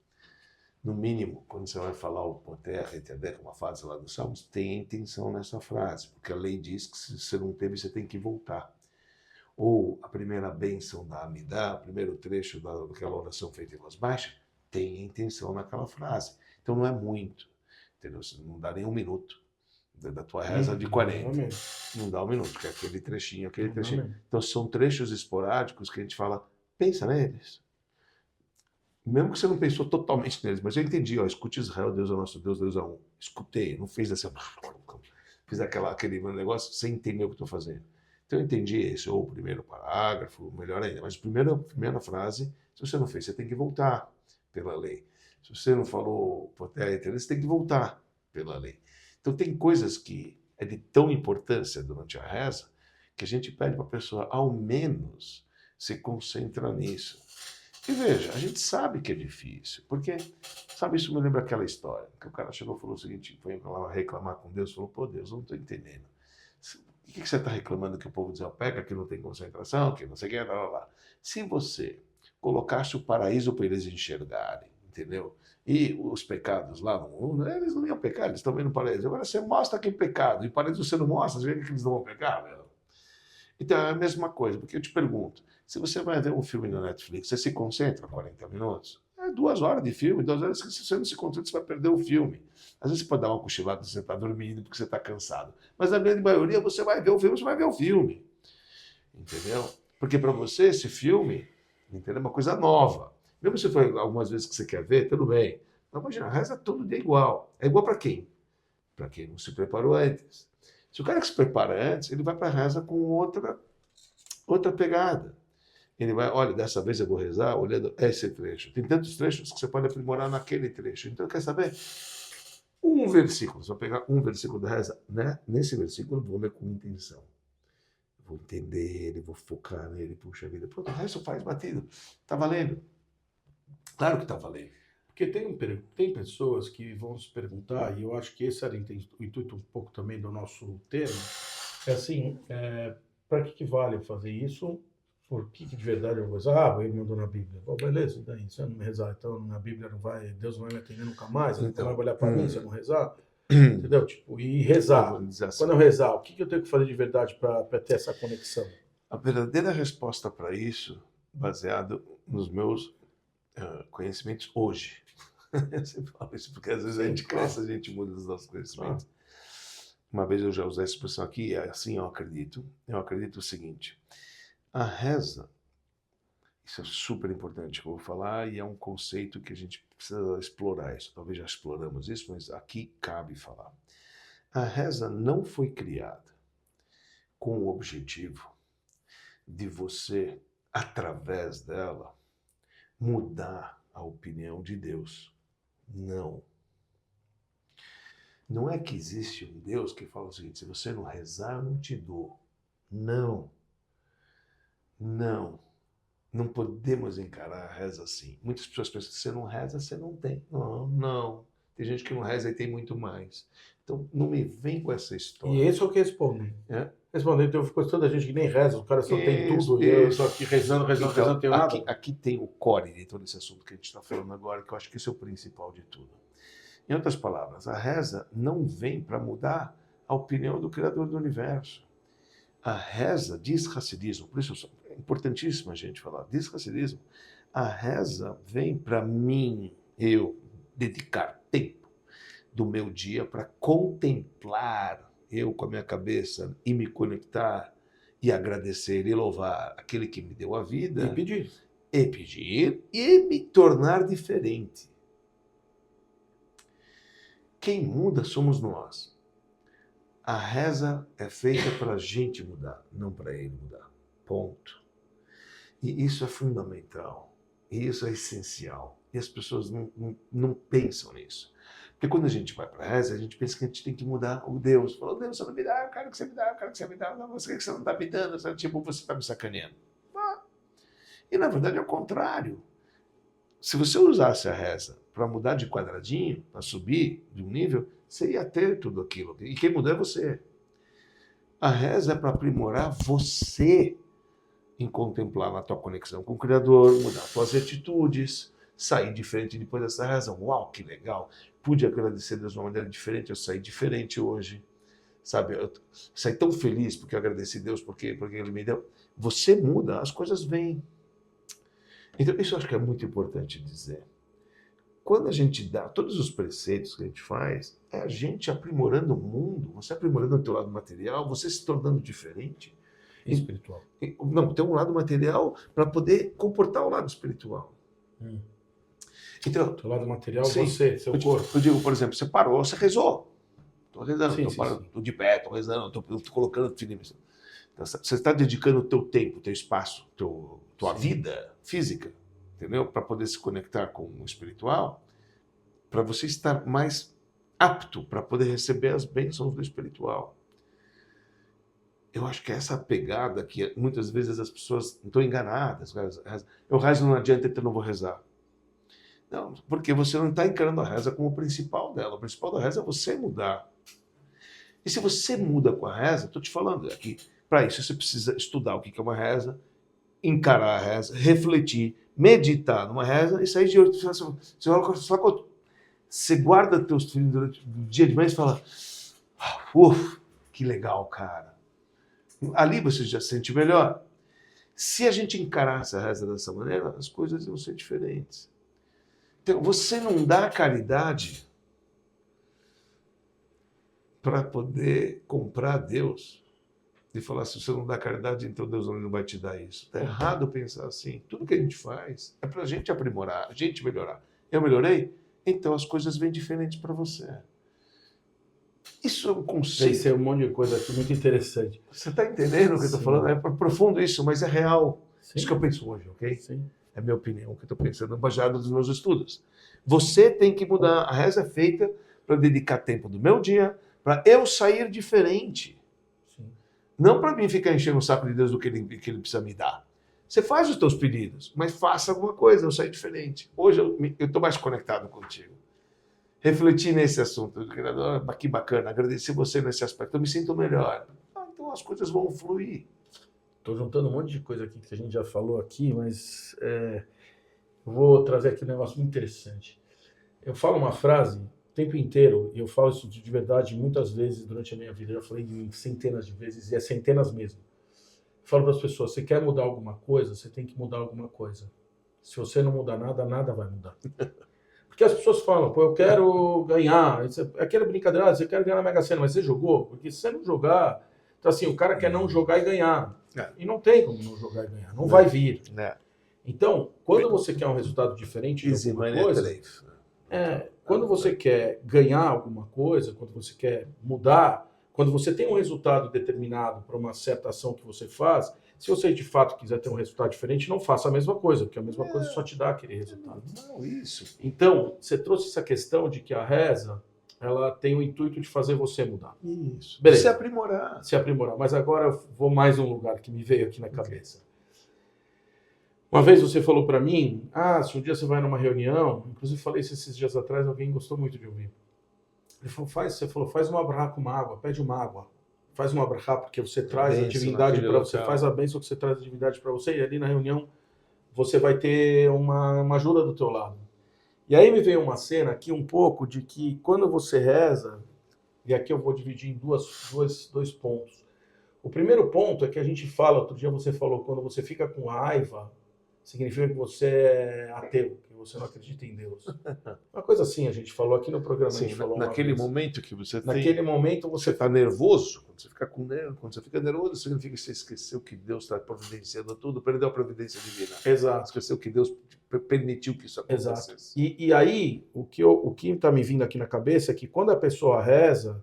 No mínimo, quando você vai falar o Poter, entender uma frase lá dos Salmos, tem intenção nessa frase, porque a lei diz que se você não teve, você tem que voltar. Ou a primeira bênção da Amidá, o primeiro trecho daquela oração feita em voz baixa, tem intenção naquela frase. Então não é muito, entendeu? Não dá nem um minuto da tua reza de 40. Não dá um minuto, porque é aquele trechinho. Então são trechos esporádicos que a gente fala, pensa neles. Mesmo que você não pensou totalmente neles, mas eu entendi, ó, escute Israel, Deus é o nosso Deus, Deus é um. Escutei, não fez assim, fiz aquele negócio sem entender o que estou fazendo. Então eu entendi esse, ou o primeiro parágrafo, melhor ainda, mas a primeira frase, se você não fez, você tem que voltar pela lei. Se você não falou, você tem que voltar pela lei. Então tem coisas que é de tão importância durante a reza, que a gente pede para a pessoa, ao menos, se concentrar nisso. E veja, a gente sabe que é difícil, porque, sabe, isso me lembra aquela história, que o cara chegou e falou o seguinte, foi lá reclamar com Deus, falou, pô Deus, eu não estou entendendo. O que você está reclamando que o povo desapega, que não tem concentração, que não sei o que, lá. Se você colocasse o paraíso para eles enxergarem, entendeu? E os pecados lá no mundo, eles não iam pecar, eles estão vendo o paraíso. Agora você mostra que pecado, e o paraíso você não mostra, você vê que eles não vão pecar, meu. Então é a mesma coisa, porque eu te pergunto, se você vai ver um filme na Netflix, você se concentra 40 minutos? É 2 horas de filme, 2 horas que se você não se concentra, você vai perder o filme. Às vezes você pode dar uma cochilada, você está dormindo porque você está cansado. Mas na grande maioria você vai ver o filme, você vai ver o filme. Entendeu? Porque para você esse filme, entendeu? É uma coisa nova. Mesmo se for algumas vezes que você quer ver, tudo bem. Mas imagina, a reza todo dia é igual. É igual para quem? Para quem não se preparou antes. Se o cara que se prepara antes, ele vai para a reza com outra pegada. Ele vai, olha, dessa vez eu vou rezar olhando esse trecho. Tem tantos trechos que você pode aprimorar naquele trecho. Então, quer saber? Um versículo, você vai pegar um versículo da reza, né? Nesse versículo, eu vou ler com intenção. Vou entender ele, vou focar nele, puxa vida. Pronto, o resto faz batido. Tá valendo? Claro que tá valendo. Porque tem pessoas que vão se perguntar, e eu acho que esse era o intuito um pouco também do nosso tema, é assim, para que vale fazer isso? Por que de verdade eu vou rezar? Ele mandou na Bíblia. Bom, beleza, daí se eu não rezar, então na Bíblia não vai, Deus não vai me atender nunca mais, ele não vai olhar para mim se eu não rezar. Entendeu? Tipo, e rezar. Assim. Quando eu rezar, o que eu tenho que fazer de verdade para ter essa conexão? A verdadeira resposta para isso, baseado nos meus conhecimentos hoje. Eu sempre falo isso, porque às vezes a gente cresce, a gente muda os nossos conhecimentos. Uma vez eu já usei essa expressão aqui, é assim eu acredito. Eu acredito o seguinte, a reza, isso é super importante que eu vou falar, e é um conceito que a gente precisa explorar isso. Talvez já exploramos isso, mas aqui cabe falar. A reza não foi criada com o objetivo de você, através dela, mudar a opinião de Deus. Não. Não é que existe um Deus que fala o seguinte, se você não rezar, eu não te dou. Não. Não. Não podemos encarar a reza assim. Muitas pessoas pensam que se você não reza, você não tem. Não, não. Tem gente que não reza e tem muito mais. Então, não me vem com essa história. E esse é o que responde. É? Respondendo, então ficou tanta gente que nem reza, os caras só tem tudo, e eu só aqui rezando, Então, não tenho nada. aqui tem o core de todo esse assunto que a gente está falando agora, que eu acho que esse é o principal de tudo. Em outras palavras, a reza não vem para mudar a opinião do Criador do Universo. A reza, diz Hassidismo, por isso é importantíssimo a gente falar, diz Hassidismo, a reza vem para mim, eu, dedicar tempo do meu dia para contemplar, eu com a minha cabeça, e me conectar, e agradecer e louvar aquele que me deu a vida. E pedir E me tornar diferente. Quem muda somos nós. A reza é feita para a gente mudar, não para ele mudar. Ponto. E isso é fundamental. E isso é essencial. E as pessoas não pensam nisso. Porque quando a gente vai para a reza, a gente pensa que a gente tem que mudar o Deus. Fala, Deus, você não me dá, eu quero que você me dá, eu quero que você me dá. Não, você que você não está me dando, tipo, você está me sacaneando. E na verdade é o contrário. Se você usasse a reza para mudar de quadradinho, para subir de um nível, você ia ter tudo aquilo. E quem mudou é você. A reza é para aprimorar você em contemplar na tua conexão com o Criador, mudar suas atitudes, sair diferente depois dessa reza. Uau, que legal! Pude agradecer a Deus de uma maneira diferente, eu saí diferente hoje. Sabe, eu saí tão feliz porque eu agradeci a Deus, porque Ele me deu. Você muda, as coisas vêm. Então, isso eu acho que é muito importante dizer. Quando a gente dá todos os preceitos que a gente faz, é a gente aprimorando o mundo, você aprimorando o teu lado material, você se tornando diferente. espiritual. Não, tem um lado material para poder comportar o lado espiritual. Então, Teu lado material, sim, você, seu corpo. Eu digo, por exemplo, você parou, você rezou. Estou rezando, Sim, estou de pé, estou rezando, estou colocando filho. Então, você está dedicando o teu tempo, o teu espaço, tua vida física, entendeu? Para poder se conectar com o espiritual, para você estar mais apto para poder receber as bênçãos do espiritual. Eu acho que essa pegada que muitas vezes as pessoas estão enganadas. Eu rezo, não adianta, então eu não vou rezar. Não, porque você não está encarando a reza como o principal dela. O principal da reza é você mudar. E se você muda com a reza, estou te falando aqui, para isso você precisa estudar o que é uma reza, encarar a reza, refletir, meditar numa reza e sair de outro. Você guarda teus filhos durante o dia de manhã e fala, que legal, cara. Ali você já se sente melhor. Se a gente encarasse a reza dessa maneira, as coisas iam ser diferentes. Então, você não dá caridade para poder comprar Deus e falar, se você não dá caridade, então Deus não vai te dar isso. Está errado pensar assim. Tudo que a gente faz é para a gente aprimorar, a gente melhorar. Eu melhorei? Então as coisas vêm diferentes para você. Isso é um conceito. Isso é um monte de coisa aqui muito interessante. Você está entendendo o que eu estou falando? É profundo isso, mas é real. Sim. Isso que eu penso hoje, ok? Sim. É a minha opinião, o que eu estou pensando, baseado nos meus estudos. Você tem que mudar. A reza é feita para dedicar tempo do meu dia, para eu sair diferente. Sim. Não para mim ficar enchendo o saco de Deus do que ele precisa me dar. Você faz os teus pedidos, mas faça alguma coisa, eu saio diferente. Hoje eu estou mais conectado contigo. Refletir nesse assunto, que bacana, agradecer você nesse aspecto, eu me sinto melhor. Então as coisas vão fluir. Estou juntando um monte de coisa aqui que a gente já falou aqui, mas vou trazer aqui um negócio muito interessante. Eu falo uma frase o tempo inteiro, e eu falo isso de verdade muitas vezes durante a minha vida, eu já falei centenas de vezes, e é centenas mesmo. Eu falo para as pessoas, você quer mudar alguma coisa, você tem que mudar alguma coisa. Se você não mudar nada, nada vai mudar. Porque as pessoas falam, eu quero ganhar, aquela brincadeira, você quer ganhar na Mega Sena, mas você jogou? Porque se você não jogar, então assim, o cara quer não jogar e ganhar. E não tem como não jogar e ganhar, não vai vir. Então, quando você quer um resultado diferente de alguma coisa, quando você quer ganhar alguma coisa, quando você quer mudar, quando você tem um resultado determinado para uma certa ação que você faz, se você de fato quiser ter um resultado diferente, não faça a mesma coisa, porque a mesma coisa só te dá aquele resultado. Não, isso. Então, você trouxe essa questão de que a reza, ela tem o intuito de fazer você mudar. Isso. Beleza. Se aprimorar. Se aprimorar. Mas agora eu vou mais um lugar que me veio aqui na cabeça. Uma vez você falou para mim, se um dia você vai numa reunião, inclusive falei isso esses dias atrás, alguém gostou muito de ouvir. Ele falou, faz uma abraha com uma água, pede uma água. Faz uma abraha porque você traz a divindade para você, faz a bênção que você traz a divindade para você, e ali na reunião você vai ter uma ajuda do teu lado. E aí me veio uma cena aqui um pouco de que quando você reza, e aqui eu vou dividir em dois pontos. O primeiro ponto é que a gente fala, outro dia você falou, quando você fica com raiva, significa que você é ateu, que você não acredita em Deus. Uma coisa assim a gente falou aqui no programa. Sim, a gente falou naquele momento que você tem... Naquele momento você está nervoso, quando você fica com nervo, quando você fica nervoso, significa que você esqueceu que Deus está providenciando tudo, perdeu a providência divina. Exato. Esqueceu que Deus permitiu que isso acontecesse. Exato. E aí, o que está me vindo aqui na cabeça é que quando a pessoa reza,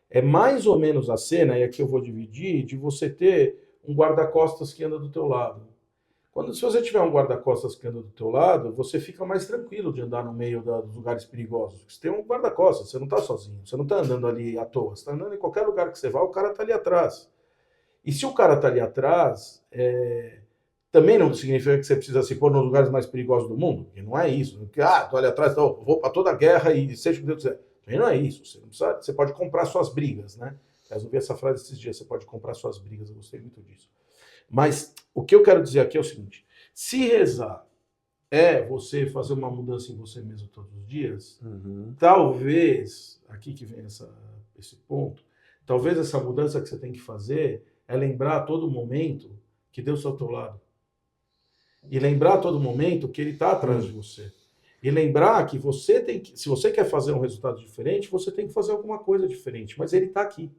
é mais ou menos a cena, e aqui eu vou dividir, de você ter um guarda-costas que anda do teu lado. Se você tiver um guarda-costas que anda do teu lado, você fica mais tranquilo de andar no meio dos lugares perigosos. Você tem um guarda-costas, você não está sozinho, você não está andando ali à toa, você está andando em qualquer lugar que você vá, o cara está ali atrás. E se o cara está ali atrás, também não significa que você precisa se pôr nos lugares mais perigosos do mundo, porque não é isso. Porque, estou ali atrás, então, vou para toda a guerra e seja o que Deus quiser. Também não é isso. Você, não precisa, você pode comprar suas brigas, né? Eu ouvi essa frase esses dias, você pode comprar suas brigas, eu gostei muito disso. Mas o que eu quero dizer aqui é o seguinte: se rezar é você fazer uma mudança em você mesmo todos os dias, talvez, aqui que vem esse ponto, talvez essa mudança que você tem que fazer é lembrar a todo momento que Deus está ao teu lado. E lembrar a todo momento que Ele está atrás de você. E lembrar que você tem que, se você quer fazer um resultado diferente, você tem que fazer alguma coisa diferente. Mas Ele está aqui.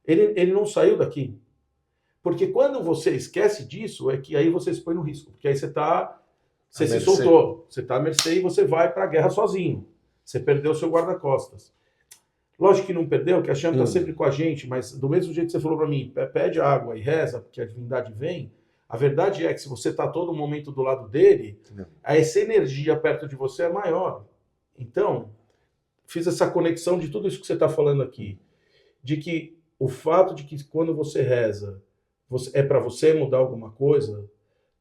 Ele não saiu daqui. Porque quando você esquece disso, é que aí você se põe no risco. Porque aí você se soltou. Você está à mercê e você vai para a guerra sozinho. Você perdeu o seu guarda-costas. Lógico que não perdeu, que a Shem está sempre com a gente, mas do mesmo jeito que você falou para mim, pede água e reza, porque a divindade vem, a verdade é que se você está todo momento do lado dele, essa energia perto de você é maior. Então, fiz essa conexão de tudo isso que você está falando aqui. De que o fato de que quando você reza, é para você mudar alguma coisa,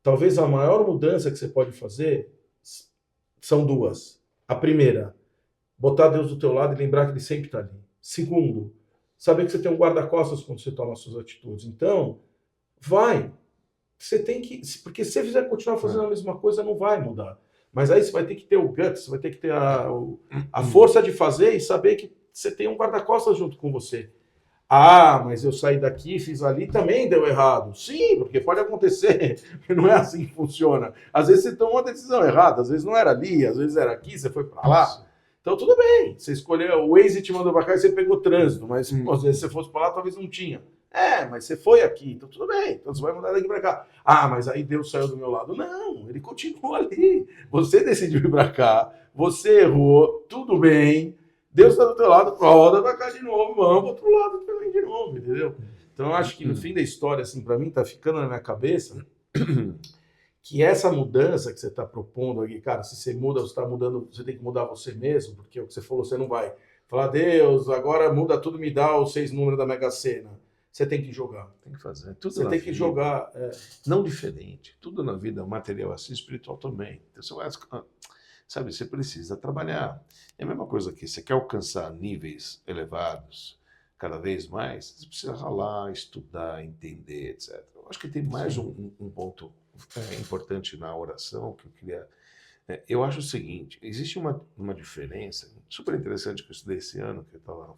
talvez a maior mudança que você pode fazer são duas. A primeira, botar Deus do teu lado e lembrar que Ele sempre está ali. Segundo, saber que você tem um guarda-costas quando você toma as suas atitudes. Então, vai. Você tem que... Porque se você fizer continuar fazendo a mesma coisa, não vai mudar. Mas aí você vai ter que ter o guts, você vai ter que ter a força de fazer e saber que você tem um guarda-costas junto com você. Mas eu saí daqui, fiz ali, também deu errado. Sim, porque pode acontecer. Não é assim que funciona. Às vezes você tomou uma decisão errada, às vezes não era ali, às vezes era aqui, você foi para lá. Então tudo bem, você escolheu, o Waze te mandou para cá e você pegou trânsito, mas às vezes você fosse para lá, talvez não tinha. Mas você foi aqui, então tudo bem, então você vai mudar daqui para cá. Mas aí Deus saiu do meu lado. Não, Ele continua ali. Você decidiu ir para cá, você errou, tudo bem. Deus está do teu lado, roda para cá de novo, vamos para outro lado também de novo, entendeu? Então eu acho que no fim da história, assim, para mim, tá ficando na minha cabeça que essa mudança que você está propondo aqui, cara, se você muda, você está mudando, você tem que mudar você mesmo, porque o que você falou, você não vai falar, Deus, agora muda tudo, me dá os 6 números da Mega Sena. Você tem que jogar. Tem que fazer. Tudo você tem que jogar. Não diferente. Tudo na vida material assim, espiritual também. Então, você vai... Sabe, você precisa trabalhar. É a mesma coisa aqui. Você quer alcançar níveis elevados cada vez mais, você precisa ralar, estudar, entender, etc. Eu acho que tem mais um ponto importante na oração que eu queria... Eu acho o seguinte, existe uma diferença super interessante que eu estudei esse ano, que eu estava...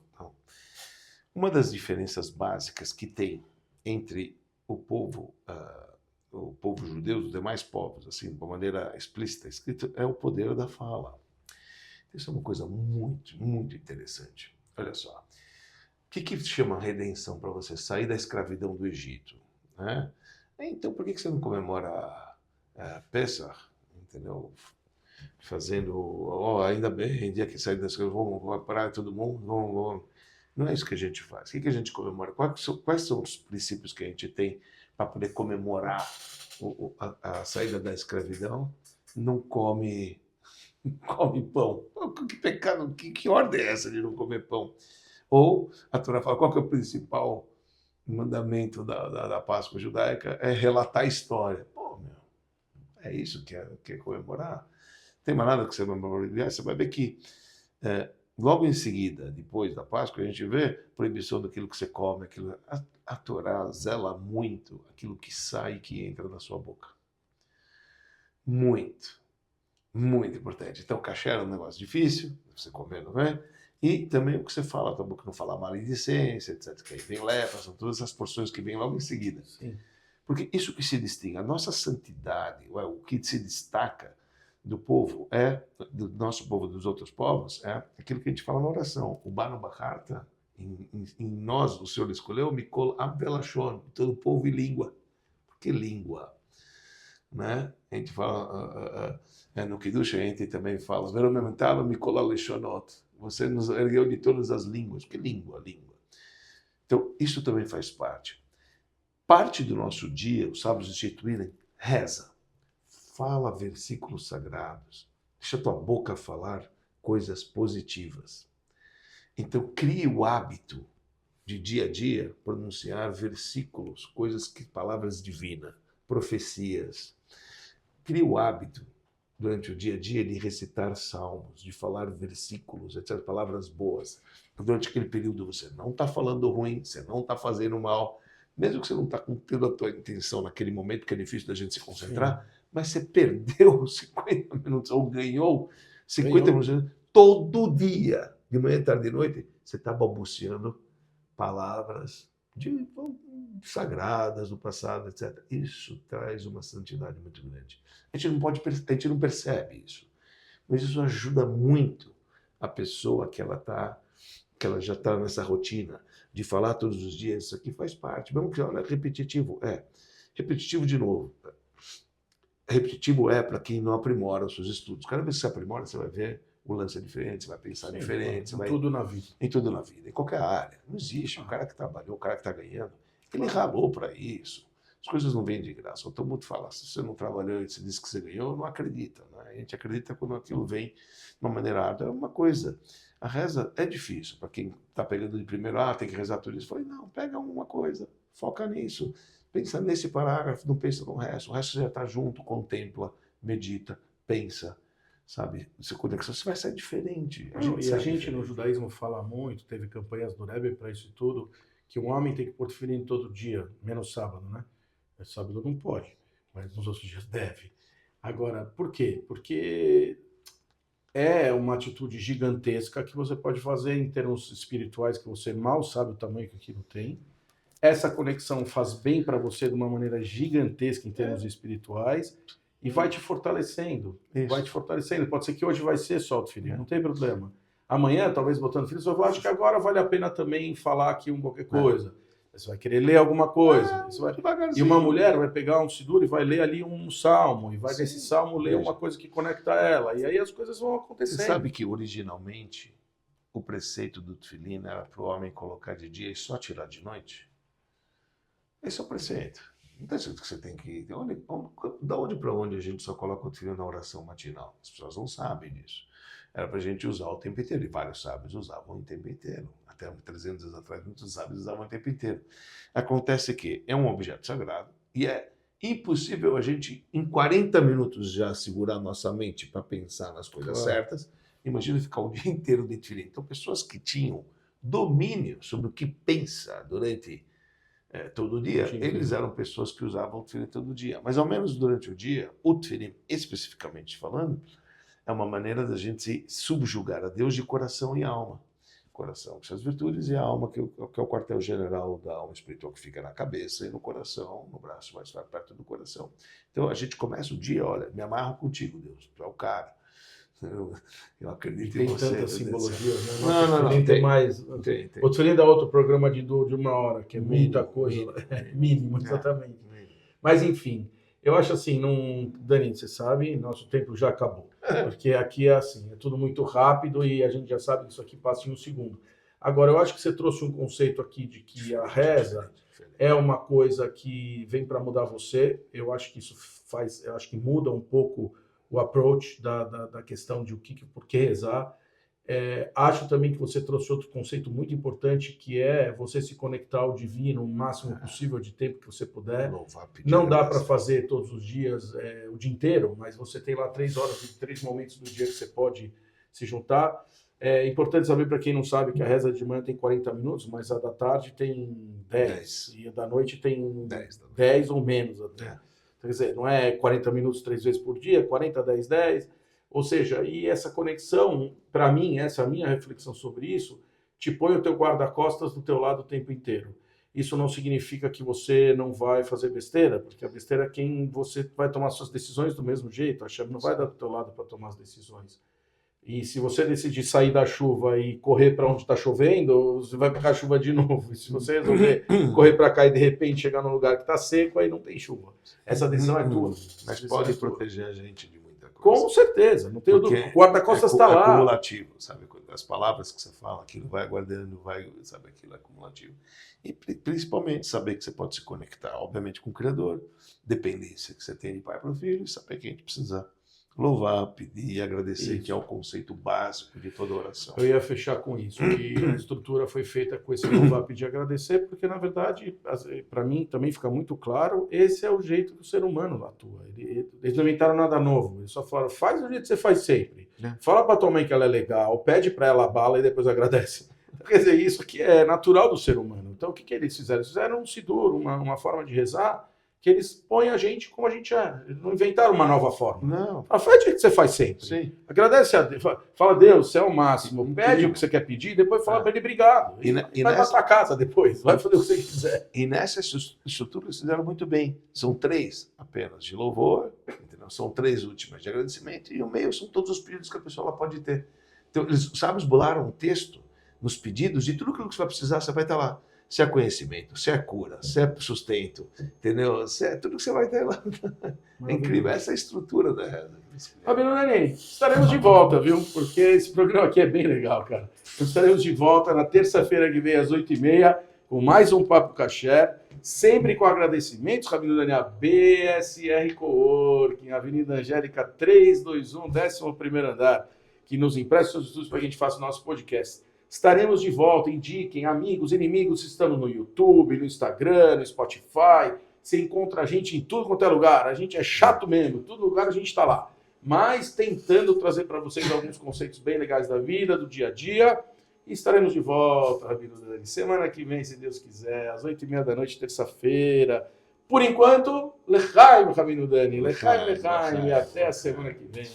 Uma das diferenças básicas que tem entre o povo judeu e os demais povos, assim, de uma maneira explícita, escrito, é o poder da fala. Isso é uma coisa muito, muito interessante. Olha só. O que chama redenção para você sair da escravidão do Egito? Né? Então, por que você não comemora Pesach? Entendeu? Fazendo, ainda bem, dia que sair da escravidão, vamos para todo mundo, vamos. Não é isso que a gente faz. O que a gente comemora? Quais são os princípios que a gente tem para poder comemorar a saída da escravidão? Não come pão. Que pecado, que ordem é essa de não comer pão? Ou a Torá fala, qual que é o principal mandamento da Páscoa judaica? É relatar a história. É isso que é comemorar. Não tem mais nada que você vai memorizar. Você vai ver que logo em seguida, depois da Páscoa, a gente vê proibição daquilo que você come. A Torá zela muito aquilo que sai e que entra na sua boca. Muito. Muito importante. Então, kasher é um negócio difícil, você comer, não é? E também o que você fala, tua boca não falar maledicência, etc. Que aí vem lepra, são todas essas porções que vêm logo em seguida. Sim. Porque isso que se distingue, a nossa santidade, o que se destaca do povo, do nosso povo, dos outros povos, é aquilo que a gente fala na oração. O Banu Bacharta, em nós, o Senhor escolheu, Mikol Abdelashon, todo povo e língua. Por que língua? Né? A gente fala, no Kiddush a gente também fala, Veromentava Mikol Aleshonot, você nos ergueu de todas as línguas. Que língua? Então, isso também faz parte. Parte do nosso dia, os sábios instituírem, reza. Fala versículos sagrados. Deixa a tua boca falar coisas positivas. Então, crie o hábito de dia a dia pronunciar versículos, palavras divinas, profecias. Crie o hábito durante o dia a dia de recitar salmos, de falar versículos, etc., palavras boas. Durante aquele período você não está falando ruim, você não está fazendo mal, mesmo que você não está tendo a tua intenção naquele momento, que é difícil da gente se concentrar, sim, mas você perdeu 50 minutos ou ganhou 50 minutos todo dia, de manhã, tarde e noite, você está balbuciando palavras sagradas do passado, etc. Isso traz uma santidade muito grande. A gente não percebe isso, mas isso ajuda muito a pessoa que ela já está nessa rotina de falar todos os dias. Isso aqui faz parte. Mesmo que olha, repetitivo. Repetitivo de novo. Repetitivo para quem não aprimora os seus estudos. Cada vez que você aprimora, você vai ver o lance é diferente, você vai pensar diferente. Tudo na vida. Em tudo na vida, em qualquer área. Não existe. O cara que trabalhou, o cara que está ganhando, ele ralou para isso. As coisas não vêm de graça. Todo mundo fala, se você não trabalhou e você disse que você ganhou, não acredita. Né? A gente acredita quando aquilo vem de uma maneira árdua. É uma coisa. A reza é difícil. Para quem está pegando de primeiro, tem que rezar tudo isso. Eu falei, não, pega uma coisa, foca nisso. Pensa nesse parágrafo, não pensa no resto. O resto já está junto, contempla, medita, pensa. Sabe? Essa conexão, você vai ser diferente. A gente no judaísmo fala muito, teve campanhas do Rebbe para isso e tudo, que um homem tem que pôr tefilim todo dia, menos sábado, né? Sábado não pode, mas nos outros dias deve. Agora, por quê? Porque é uma atitude gigantesca que você pode fazer em termos espirituais, que você mal sabe o tamanho que aquilo tem. Essa conexão faz bem para você de uma maneira gigantesca em termos espirituais e vai te fortalecendo. Isso. Vai te fortalecendo. Pode ser que hoje vai ser só o tefilim, não tem problema. Amanhã, talvez botando tefilim, eu acho que agora vale a pena também falar aqui qualquer coisa. Você vai querer ler alguma coisa. E uma mulher vai pegar um sidur e vai ler ali um salmo. E vai nesse salmo ler uma coisa que conecta ela. E aí as coisas vão acontecendo. Você sabe que originalmente o preceito do tefilim era para o homem colocar de dia e só tirar de noite? Esse é o preceito. Não tem certeza que você tem que ir. Da onde para onde a gente só coloca o tefilim na oração matinal? As pessoas não sabem disso. Era para a gente usar o tempo inteiro. E vários sábios usavam o tempo inteiro. Até 300 anos atrás, muitos sábios usavam o tempo inteiro. Acontece que é um objeto sagrado e é impossível a gente, em 40 minutos, já segurar nossa mente para pensar nas coisas certas. Imagina ficar o dia inteiro de tefilim. Então, pessoas que tinham domínio sobre o que pensa durante todo o dia, eles eram pessoas que usavam o tefilim todo dia. Mas, ao menos durante o dia, o tefilim, especificamente falando, é uma maneira da gente se subjugar a Deus de coração e alma. Coração com suas virtudes e a alma, que é o quartel-general da alma espiritual, que fica na cabeça e no coração, no braço, mais perto do coração. Então a gente começa o dia, olha, me amarro contigo, Deus, tu é o cara. Eu acredito em você. Tem tantas simbologias, né? Não tem mais. Tem. O tefilim dá outro programa de 1 hora, que é muita coisa. Mínimo, exatamente. Mas enfim, eu acho assim, Dani, você sabe, nosso tempo já acabou. Porque aqui é assim, é tudo muito rápido e a gente já sabe que isso aqui passa em um segundo. Agora, eu acho que você trouxe um conceito aqui de que a reza é uma coisa que vem para mudar você. Eu acho que isso muda um pouco o approach da questão de por que rezar. Acho também que você trouxe outro conceito muito importante, que é você se conectar ao divino o máximo possível de tempo que você puder. Não dá para fazer todos os dias, o dia inteiro, mas você tem lá 3 horas e 3 momentos do dia que você pode se juntar. É importante saber, para quem não sabe, que a reza de manhã tem 40 minutos, mas a da tarde tem 10 e a da noite tem 10 ou menos até. Quer dizer, não é 40 minutos 3 vezes por dia, 40, 10, 10. Ou seja, e essa conexão, para mim, essa é a minha reflexão sobre isso, te põe o teu guarda-costas do teu lado o tempo inteiro. Isso não significa que você não vai fazer besteira, porque a besteira é quem você vai tomar suas decisões do mesmo jeito, a chave não vai dar do teu lado para tomar as decisões. E se você decidir sair da chuva e correr para onde está chovendo, você vai pegar chuva de novo. E se você resolver correr para cá e de repente chegar num lugar que está seco, aí não tem chuva. Essa decisão é tua. Mas pode proteger a gente de muita coisa. Com certeza, não tenho dúvida. O guarda-costas está lá. É acumulativo, sabe? As palavras que você fala, aquilo vai aguardando, sabe? Aquilo é acumulativo. E principalmente saber que você pode se conectar, obviamente, com o Criador, dependência que você tem de pai para o filho, e saber que a gente precisa louvar, pedir e agradecer, que é o conceito básico de toda oração. Eu ia fechar com isso, que a estrutura foi feita com esse louvar, pedir e agradecer, porque, na verdade, para mim também fica muito claro, esse é o jeito que o ser humano atua. Eles não inventaram nada novo, eles só falaram, faz do jeito que você faz sempre. Fala para tua mãe que ela é legal, pede para ela a bala e depois agradece. Quer dizer, isso aqui é natural do ser humano. Então, o que eles fizeram? Eles fizeram um sidur, uma forma de rezar, que eles põem a gente como a gente é. Eles não inventaram uma nova forma. Não. Faz o que você faz sempre. Sim. Agradece a Deus. Fala, Deus, você é o máximo. Pede o que você quer pedir, depois fala para ele obrigado. E vai para casa depois. Vai fazer o que você quiser. E nessa estrutura eles fizeram muito bem. São 3 apenas de louvor, entendeu? São 3 últimas de agradecimento, e o meio são todos os pedidos que a pessoa pode ter. Então, eles, sábios, bolaram um texto nos pedidos, e tudo aquilo que você vai precisar, você vai estar lá. Se é conhecimento, se é cura, se é sustento, entendeu? Se é tudo que você vai ter lá. É incrível, essa é a estrutura da reza. Rabino Dani, estaremos de volta, viu? Porque esse programa aqui é bem legal, cara. Estaremos de volta na terça-feira que vem, às 8h30, com mais um Papo Kasher, sempre com agradecimentos, Rabino Dani, a BSR Coworking, Avenida Angélica 321, 11º andar, que nos empresta seus estudos para que a gente faça o nosso podcast. Estaremos de volta, indiquem, amigos, inimigos, estamos no YouTube, no Instagram, no Spotify. Você encontra a gente em tudo quanto é lugar. A gente é chato mesmo, todo lugar a gente está lá. Mas tentando trazer para vocês alguns conceitos bem legais da vida, do dia a dia. E estaremos de volta, Rabino Dani, semana que vem, se Deus quiser, às 8h30 da noite, terça-feira. Por enquanto, Lechaim, Rabino Dani. Lechaim, e até a semana que vem.